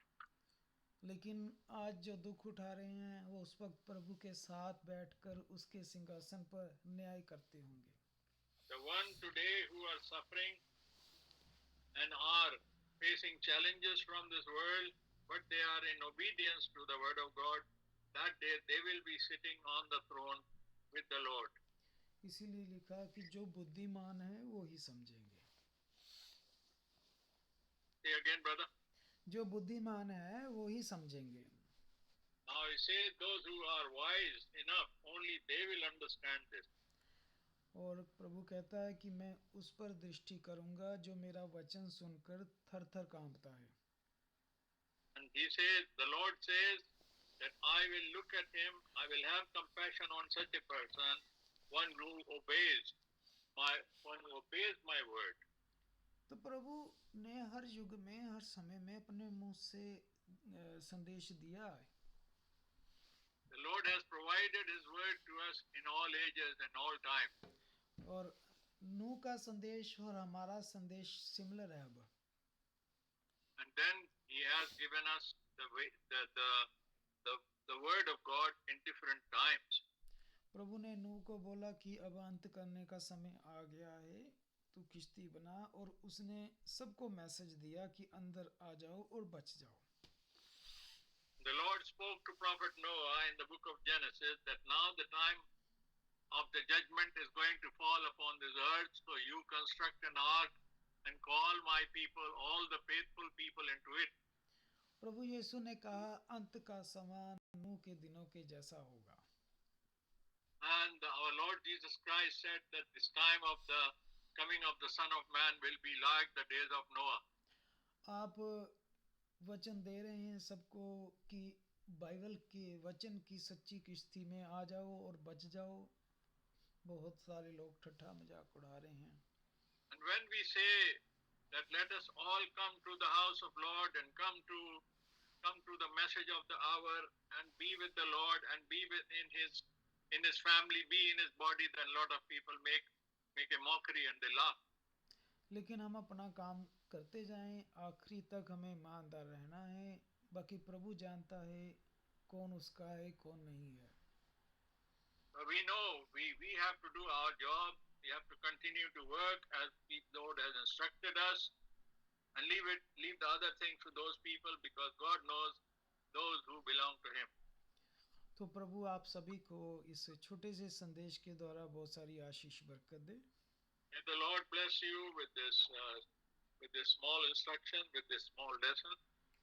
लेकिन आज जो दुख उठा रहे हैं वो उस वक्त प्रभु के साथ बैठकर उसके सिंहासन पर न्याय करते होंगे. The one today who are suffering and are facing challenges from this world, but they are in obedience to the word of God, that day they will be sitting on the throne with the Lord. इसीलिए लिखा कि जो बुद्धिमान है वो ही समझेंगे. Say again, brother. जो बुद्धिमान है वो ही समझेंगे. Now he says those who are wise enough, only they will understand this. और प्रभु कहता है कि मैं उस पर दृष्टि करूंगा जो मेरा वचन सुनकर थर थर कांपता है. And he says, the Lord says that I will look at him, I will have compassion on such a person, one who obeys my word. तो प्रभु ने हर युग में, हर समय में अपने मुंह से संदेश दिया है. The Lord has provided his word to us in all ages and all time. और नूह का संदेश और हमारा संदेश सिमिलर है अब. And then he has given us the word of God in different times. प्रभु ने नूह को बोला कि अब अंत करने का समय आ गया है, तू किश्ती बना, और उसने सबको मैसेज दिया कि अंदर आ जाओ और बच जाओ. The Lord spoke to Prophet Noah in the book of Genesis that now the time of the judgment is going to fall upon this earth, so you construct an ark and call my people, all the faithful people into it. प्रभु यीशु ने कहा अंत का समय नूह के दिनों के जैसा होगा. And our Lord Jesus Christ said that this time of the coming of the Son of Man will be like the days of Noah. आप वचन दे रहे हैं सबको कि बाइबल के वचन की सच्ची किश्ती में आ जाओ और बच जाओ. बहुत सारे लोग ठट्ठा मजाक उड़ा रहे हैं. And when we say that let us all come to the house of Lord and come to the message of the hour and be with the Lord and be in his family, be in his body, then a lot of people make a mockery and they laugh. लेकिन हम अपना काम करते जाएं, आखिरी तक हमें ईमानदार रहना है. बाकी प्रभु जानता है कौन उसका है कौन नहीं है. We know we have to do our job. We have to continue to work as the Lord has instructed us, and leave the other things to those people, because God knows those who belong to Him. तो प्रभु आप सभी को इस छोटे से संदेश के द्वारा बहुत सारी आशीष बरकत दे. May the Lord bless you with this small instruction, with this small lesson.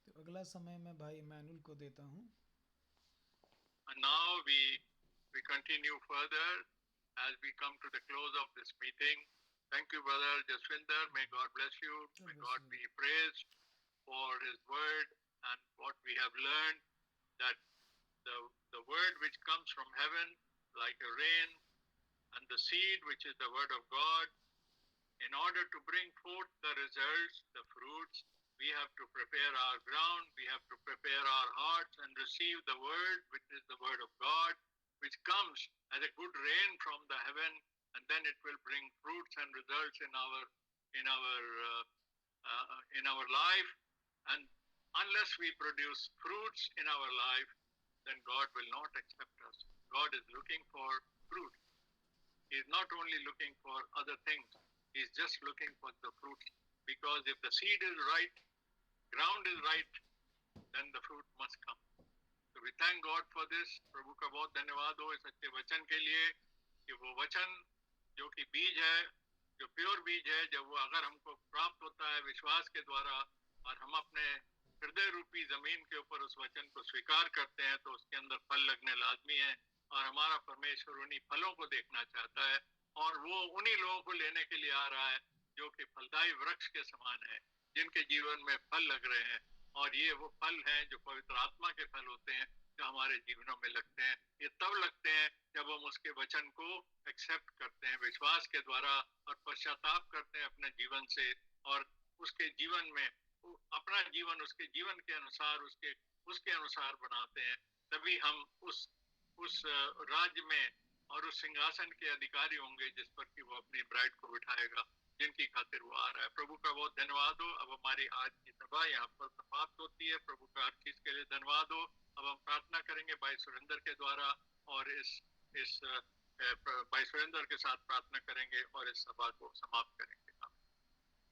तो अगला समय मैं भाई मैनुअल को देता हूँ. And now we continue further as we come to the close of this meeting. Thank you, Brother Jaswinder. May God bless you. May God be praised for His word and what we have learned, that the word which comes from heaven like a rain, and the seed, which is the word of God. In order to bring forth the results, the fruits, we have to prepare our ground, we have to prepare our hearts and receive the word, which is the word of God, which comes as a good rain from the heaven, and then it will bring fruits and results in our life. And unless we produce fruits in our life, then God will not accept us. God is looking for fruit. He is not only looking for other things, he is just looking for the fruit. Because if the seed is right, ground is right, then the fruit must come. So we thank God for this. प्रभु का बहुत धन्यवाद हो इस अच्छे वचन के लिए कि वो वचन जो कि बीज है, जो प्योर बीज है, जब वो अगर हमको प्राप्त होता है विश्वास के द्वारा और हम अपने हृदय रूपी जमीन के ऊपर उस वचन को स्वीकार करते हैं, तो उसके अंदर फल लगने लाजमी है। और हमारा परमेश्वर उन्हीं फलों को देखना चाहता है, और वो उन्हीं लोगों को लेने के लिए आ रहा है जो कि फलदायी वृक्ष के समान है, जिनके जीवन में फल लग रहे हैं। और ये वो फल हैं जो पवित्र आत्मा के फल होते हैं, जो हमारे जीवनों में लगते हैं। ये तब लगते हैं जब हम उसके वचन को एक्सेप्ट करते हैं विश्वास के द्वारा और पश्चाताप करते हैं अपने जीवन से, और उसके जीवन में अपना जीवन उसके जीवन के अनुसार उसके अनुसार बनाते हैं। तभी हम उस राज्य में और उस सिंहासन के अधिकारी होंगे जिस पर कि वो अपनी ब्राइड को बिठाएगा, जिनकी खातिर वो आ रहा है। प्रभु का बहुत धन्यवाद हो। अब हमारी आज की सभा यहाँ पर समाप्त होती है। प्रभु का हर चीज के लिए धन्यवाद हो। अब हम प्रार्थना करेंगे भाई सुरेंद्र के द्वारा, और इस भाई सुरेंद्र के साथ प्रार्थना करेंगे और इस सभा को समाप्त करेंगे।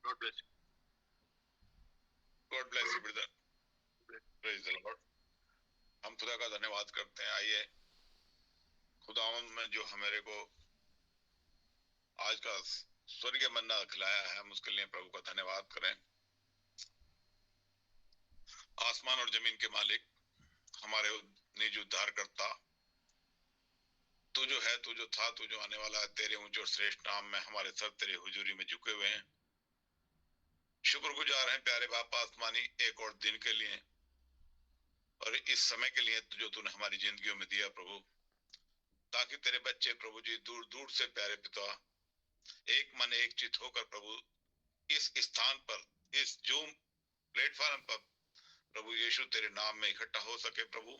God bless you. God bless you brother. Praise the Lord. हम खुदा का धन्यवाद करते हैं। आइए खुदावंद में जो हमारे को आज का स्वर्गीय मन्ना खिलाया है, हम उसके लिए प्रभु का धन्यवाद करें। आसमान और जमीन के मालिक, हमारे निज उद्धारकर्ता, तू जो है, तू जो था, तू जो आने वाला है, तेरे ऊंचे और श्रेष्ठ नाम में हमारे सर तेरे हुजूरी में झुके हुए हैं। शुक्रगुजार हैं प्यारे बाप आसमानी, एक और दिन के लिए और इस समय के लिए जो तूने हमारी जिंदगियों में दिया प्रभु, ताकि तेरे बच्चे प्रभु जी दूर दूर से प्यारे पिता एक मन एक चित होकर प्रभु इस स्थान पर, इस जूम प्लेटफॉर्म पर प्रभु यीशु तेरे नाम में इकट्ठा हो सके। प्रभु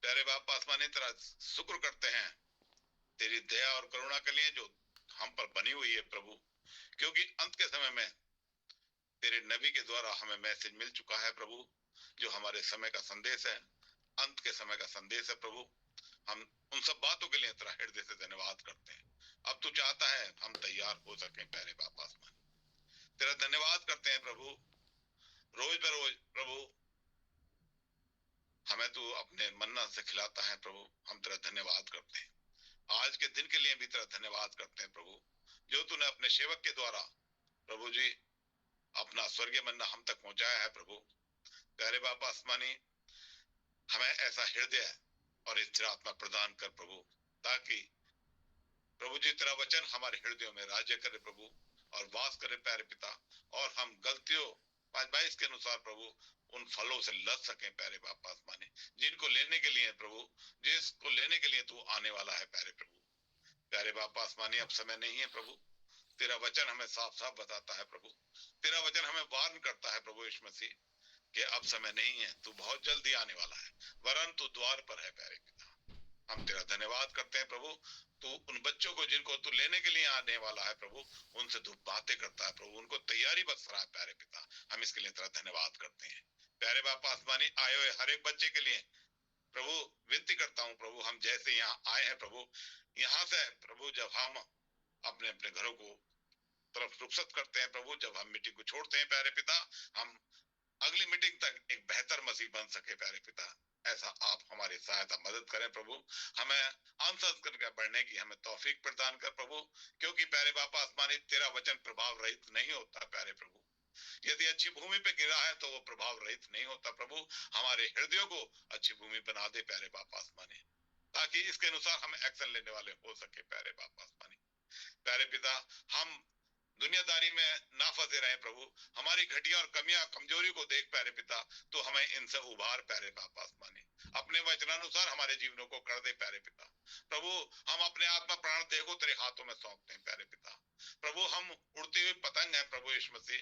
प्यारे बाप आसमानी, तेरा शुक्र करते हैं तेरी दया और करुणा के लिए जो हम पर बनी हुई है प्रभु, क्योंकि अंत के समय में तेरे नबी के द्वारा हमें मैसेज मिल चुका है प्रभु, जो हमारे समय का संदेश है, अंत के समय का संदेश है प्रभु। हम उन सब बातों के लिए तेरा हृदय से धन्यवाद करते हैं। अब तू चाहता है हम तैयार हो सके प्यारे बाप आसमान, तेरा धन्यवाद करते हैं प्रभु। रोज बरोज प्रभु हमें तू अपने मन्ना से खिलाता है प्रभु, हम तेरा धन्यवाद करते हैं। आज के दिन के लिए भी तेरा धन्यवाद करते हैं प्रभु, जो तूने अपने सेवक के द्वारा प्रभु जी अपना स्वर्गीय मन्ना हम तक पहुंचाया है प्रभु। प्यारे बाप आसमानी, हमें ऐसा हृदय और स्थिर आत्मा प्रदान कर प्रभु, ताकि प्रभु जी तेरा वचन हमारे हृदयों में राज्य करे प्रभु और वास करे प्यारे पिता, और हम गलतियों 5:22 के अनुसार प्रभु उन फलों से लद सके प्यारे बाप आसमानी, जिनको लेने के लिए प्रभु, जिसको लेने के लिए तू आने वाला है प्यारे प्रभु। प्यारे बाप आसमानी, अब समय नहीं है प्रभु, तेरा वचन हमें साफ साफ बताता है प्रभु, तेरा वचन हमें वार्न करता है प्रभु यीशु मसीह कि अब समय नहीं है, तू बहुत जल्दी आने वाला है, वरन तू द्वार पर है प्यारे पिता। हम तेरा धन्यवाद करते हैं प्रभु, तू उन बच्चों को जिनको तू लेने के लिए आने वाला है प्रभु, उनसे तू बातें करता है प्रभु, उनको तैयारी बख्श रहा है प्यारे पिता। हम इसके लिए तेरा धन्यवाद करते हैं। प्यारे बाप आसमानी, आए हुए हर एक बच्चे के लिए प्रभु विनती करता हूँ प्रभु, हम जैसे यहाँ आए हैं प्रभु, यहाँ से प्रभु जब हम अपने अपने घरों को तरफ रुखसत करते हैं प्रभु, जब हम मीटिंग को छोड़ते हैं प्यारे पिता, हम अगली मीटिंग तक एक बेहतर मसीह बन सके प्यारे पिता, ऐसा आप हमारी सहायता मदद करें प्रभु। हमें अनुसरण कर बढ़ने की हमें तौफीक प्रदान कर प्रभु, क्योंकि प्यारे बाप आसमानी, तेरा वचन प्रभाव रहित नहीं होता प्यारे प्रभु। यदि अच्छी भूमि पे गिरा है तो वो प्रभाव रहित नहीं होता प्रभु। हमारे हृदयों को अच्छी भूमि बना दे प्यारे बाप आसमानी, ताकि इसके अनुसार हम एक्शन लेने वाले हो सके प्यारे बाप आसमानी। प्यारे पिता, हम दुनियादारी में ना फंसे रहे प्रभु। हमारी घटिया और कमियां कमजोरी को देख प्यारे पिता तो हमें इनसे उबार प्यारे बाप आसमानी। अपने वचनानुसार हमारे जीवनों को कर दे प्यारे पिता। प्रभु हम अपने आत्मा प्राण देह को तेरे हाथों में सौंपते हैं प्यारे पिता। प्रभु हम उड़ती हुई पतंग हैं प्रभु यीशु मसीह,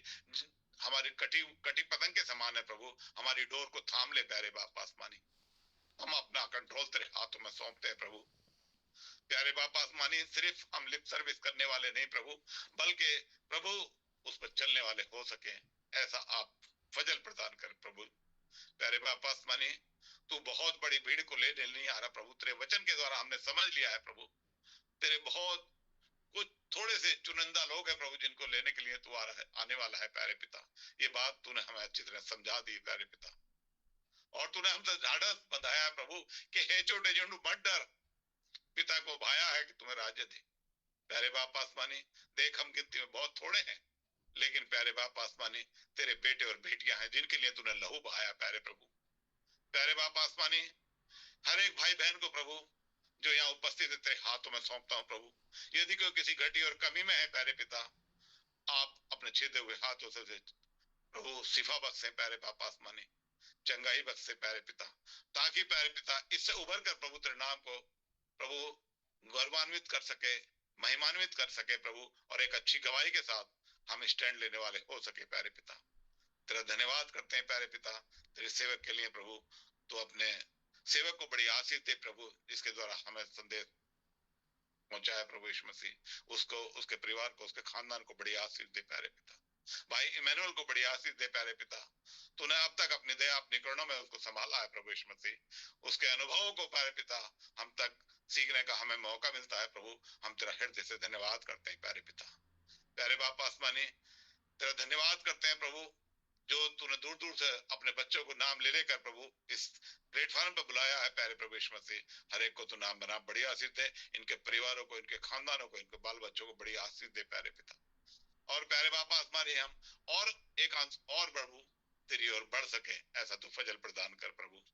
हमारी कटी कटी पतंग के समान है प्रभु। हमारी डोर को थाम ले प्यारे बाप आसमानी। हम अपना कंट्रोल तेरे हाथों में सौंपते हैं प्रभु। प्यारे बाप आसमानी सिर्फ हम लिप सर्विस करने वाले नहीं प्रभु, बल्कि प्रभु उस पर चलने वाले हो सके, ऐसा आप फजल प्रदान कर प्रभु। प्यारे बाप आसमानी तू बहुत बड़ी भीड़ को ले नहीं आ रहा प्रभु। तेरे वचन के द्वारा हमने समझ लिया है प्रभु, तेरे बहुत कुछ थोड़े से चुनिंदा लोग हैं प्रभु जिनको लेने के लिए तू आ रहा है, आने वाला है प्यारे पिता। ये बात तूने हमें अच्छी तरह समझा दी प्यारे पिता, और तूने हमसे ढाढ़स बंधाया है प्रभु कि हे छोटे जंडू मत डर, पिता को भाया है कि तुम्हें राज्य दे। प्यारे बाप आसमानी देख हम गिनती में बहुत थोड़े हैं, लेकिन प्यारे बाप आसमानी तेरे बेटे और बेटियां हैं जिनके लिए तूने लहू बहाया प्यारे प्रभु। प्यारे बाप आसमानी हर एक भाई बहन को प्रभु जो यहाँ उपस्थित है तेरे हाथों में सौंपता हूँ प्रभु। यदि कोई किसी घटी और कमी में है प्यारे पिता, आप अपने छेदे हुए हाथों से प्रभु शिफा बख्शे प्यारे बाप आसमानी, चंगाई बख्शे प्यारे पिता, ताकि प्यारे पिता इससे उभर कर प्रभु तेरे नाम को प्रभु गौरवान्वित कर सके, महिमान्वित कर सके प्रभु, और एक अच्छी गवाही के साथ हम स्टैंड लेने वाले हो सके प्यारे पिता। तेरा धन्यवाद करते हैं प्यारे पिता तेरे सेवक के लिए प्रभु। तो अपने सेवक को बड़ी आशीष दे प्रभु, जिसके द्वारा हमें संदेश पहुंचाया प्रभु यीशु मसीह, उसको, उसके परिवार को, उसके खानदान को बड़ी आशीष दे प्यारे पिता। भाई इमैनुअल को बड़ी आशीष दे प्यारे पिता। तूने अब तक अपनी दया अपनी करुणा में उसको संभाला है प्रभु यीशु मसीह, उसके अनुभवों को प्यारे पिता हम तक सीखने का हमें मौका मिलता है प्रभु। हम तेरा हृदय से धन्यवाद करते हैं प्यारे पिता। प्यारे बाप आसमानी तेरा धन्यवाद करते हैं प्रभु, जो तूने दूर दूर से अपने बच्चों को नाम ले लेकर प्रभु इस प्लेटफॉर्म पर बुलाया है प्यारे प्रभु यीशु मसीह। हर एक को तू नाम बना बड़ी आशीष दे, इनके परिवारों को, इनके खानदानों को, इनके बाल बच्चों को बड़ी आशीष दे प्यारे पिता। और प्यारे बाप आसमानी हम और एक अंश और प्रभु तेरी ओर बढ़ सके, ऐसा तू फजल प्रदान कर प्रभु।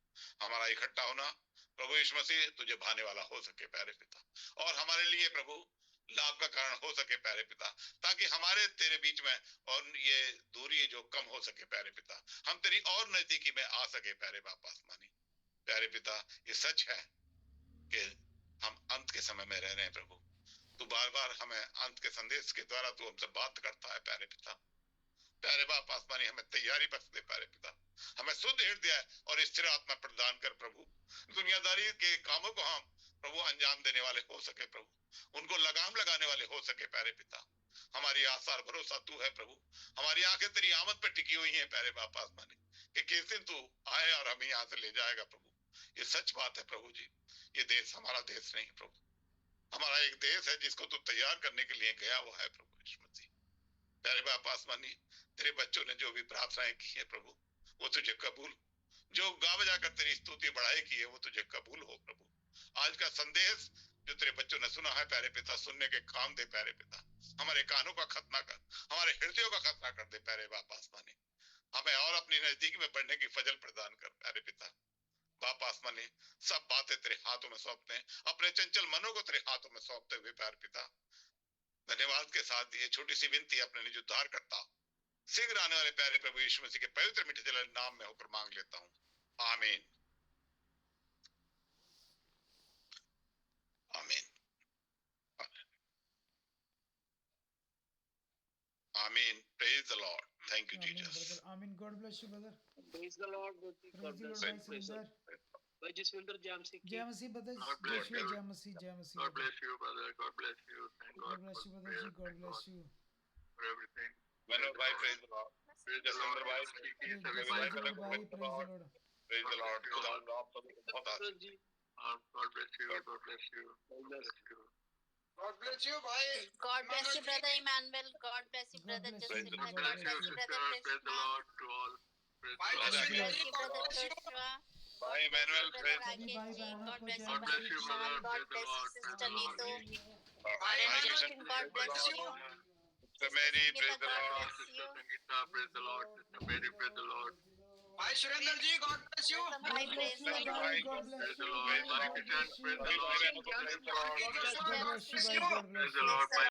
हमारा इकट्ठा होना प्रभु यीशु मसीह तुझे भाने वाला हो सके प्यारे पिता, और हमारे लिए प्रभु लाभ का कारण हो सके प्यारे पिता, ताकि हमारे तेरे बीच में और ये दूरी जो कम हो सके प्यारे पिता, हम तेरी और नजदीकी में आ सके प्यारे बाप आसमानी। प्यारे पिता ये सच है कि हम अंत के समय में रह रहे हैं प्रभु। तू बार बार हमें अंत के संदेश के द्वारा तू हमसे बात करता है प्यारे पिता। प्यारे बाप आसमानी हमें तैयारी बख्श दे प्यारे पिता, हमें शुद्ध हृदय और स्थिर आत्मा प्रदान कर प्रभु। दुनियादारी के कामों को हम प्रभु अंजाम देने वाले हो सके प्रभु, उनको लगाम लगाने वाले हो सके प्यारे पिता। हमारी आशा और भरोसा तू है प्रभु, हमारी आंखें तेरी आमद पर टिकी हुई हैं प्यारे बाप आसमानी कि किस दिन तू आए और हमें यहाँ से ले जाएगा प्रभु। ये सच बात है प्रभु जी, ये देश हमारा देश नहीं प्रभु, हमारा एक देश है जिसको तू तैयार करने के लिए गया हुआ है प्रभु यीशु मसीह। प्यारे बाप आसमानी तेरे बच्चों ने जो भी प्रार्थनाएं की है प्रभु वो तुझे कबूल, जो गा बजा कर तेरी स्तुति बढ़ाई की है वो तुझे कबूल हो प्रभु। आज का संदेश जो तेरे बच्चों ने सुना है प्यारे पिता, सुनने के काम दे प्यारे पिता, हमारे कानों का खतना कर, हमारे हृदयों का खतना कर दे प्यारे बाप आसमानी। हमें और अपनी नजदीक में बढ़ने की फजल प्रदान कर प्यारे पिता। बाप आसमानी सब बातें तेरे हाथों में सौंपते हैं, अपने चंचल मनों को तेरे हाथों में सौंपते हुए प्यारे पिता धन्यवाद के साथ ये छोटी सी विनती अपने निज उद्धार करता शीघ्र आने वाले प्यारे प्रभु यीशु मसीह के पवित्र मीठे जल नाम में होकर मांग लेता हूँ, आमीन आमीन आमीन। Praise the Lord, thank you Jesus. आमीन। God bless you brother. Praise the Lord, Jyoti. God praise the bless Lord you. भाई Praise the सुंदर। Lord. भाई जसविंदर जैमसी जय मसीह brother, God bless Joshua you. जय मसीह, जय मसीह। God bless you, brother. God bless you. Thank God God bless for you brother जी, prayer. God Thank bless God you. for everything. Manoj भाई praise the Lord, Praise the Jaswinder Lord. भाई Speak praise each the and भाई every Lord one. भाई, praise the Lord. Praise the Lord. खुदा आप सभी को बहुत आशीष जी। God bless you. God bless you. God bless you. God bless you, भाई। God bless you, brother Emmanuel. God bless you, God brother bless Justin. you, God God bless bless you, you. sister. Praise the Lord to all. Praise भाई the Lord. God Jaswinder bless ji, you. God bless you। भाई Emmanuel Brother praise सभी भाई Rakesh ji, बहनों God को bless जय you, God bless Pastor you, Sean. brother. God Praise the bless you, Lord. Praise Sister the Lord. Neetu. भाई Brother Emmanuel, Justin, God bless bless you। you. Sister Mary praise the God Lord. bless you. Sister Sangeeta, praise the Lord. Sister Mary, praise the Lord. भाई सुरेंद्र जी, God bless you। Brother God Bhai, bless praise you the भाई, Lord. God bless Praise the you Lord. भाई, Mother God Kishan, bless you। praise the सभी भाई Lord. बहनों को praise the Lord. God God bless you bless भाई, you। God Praise bless the you। Lord.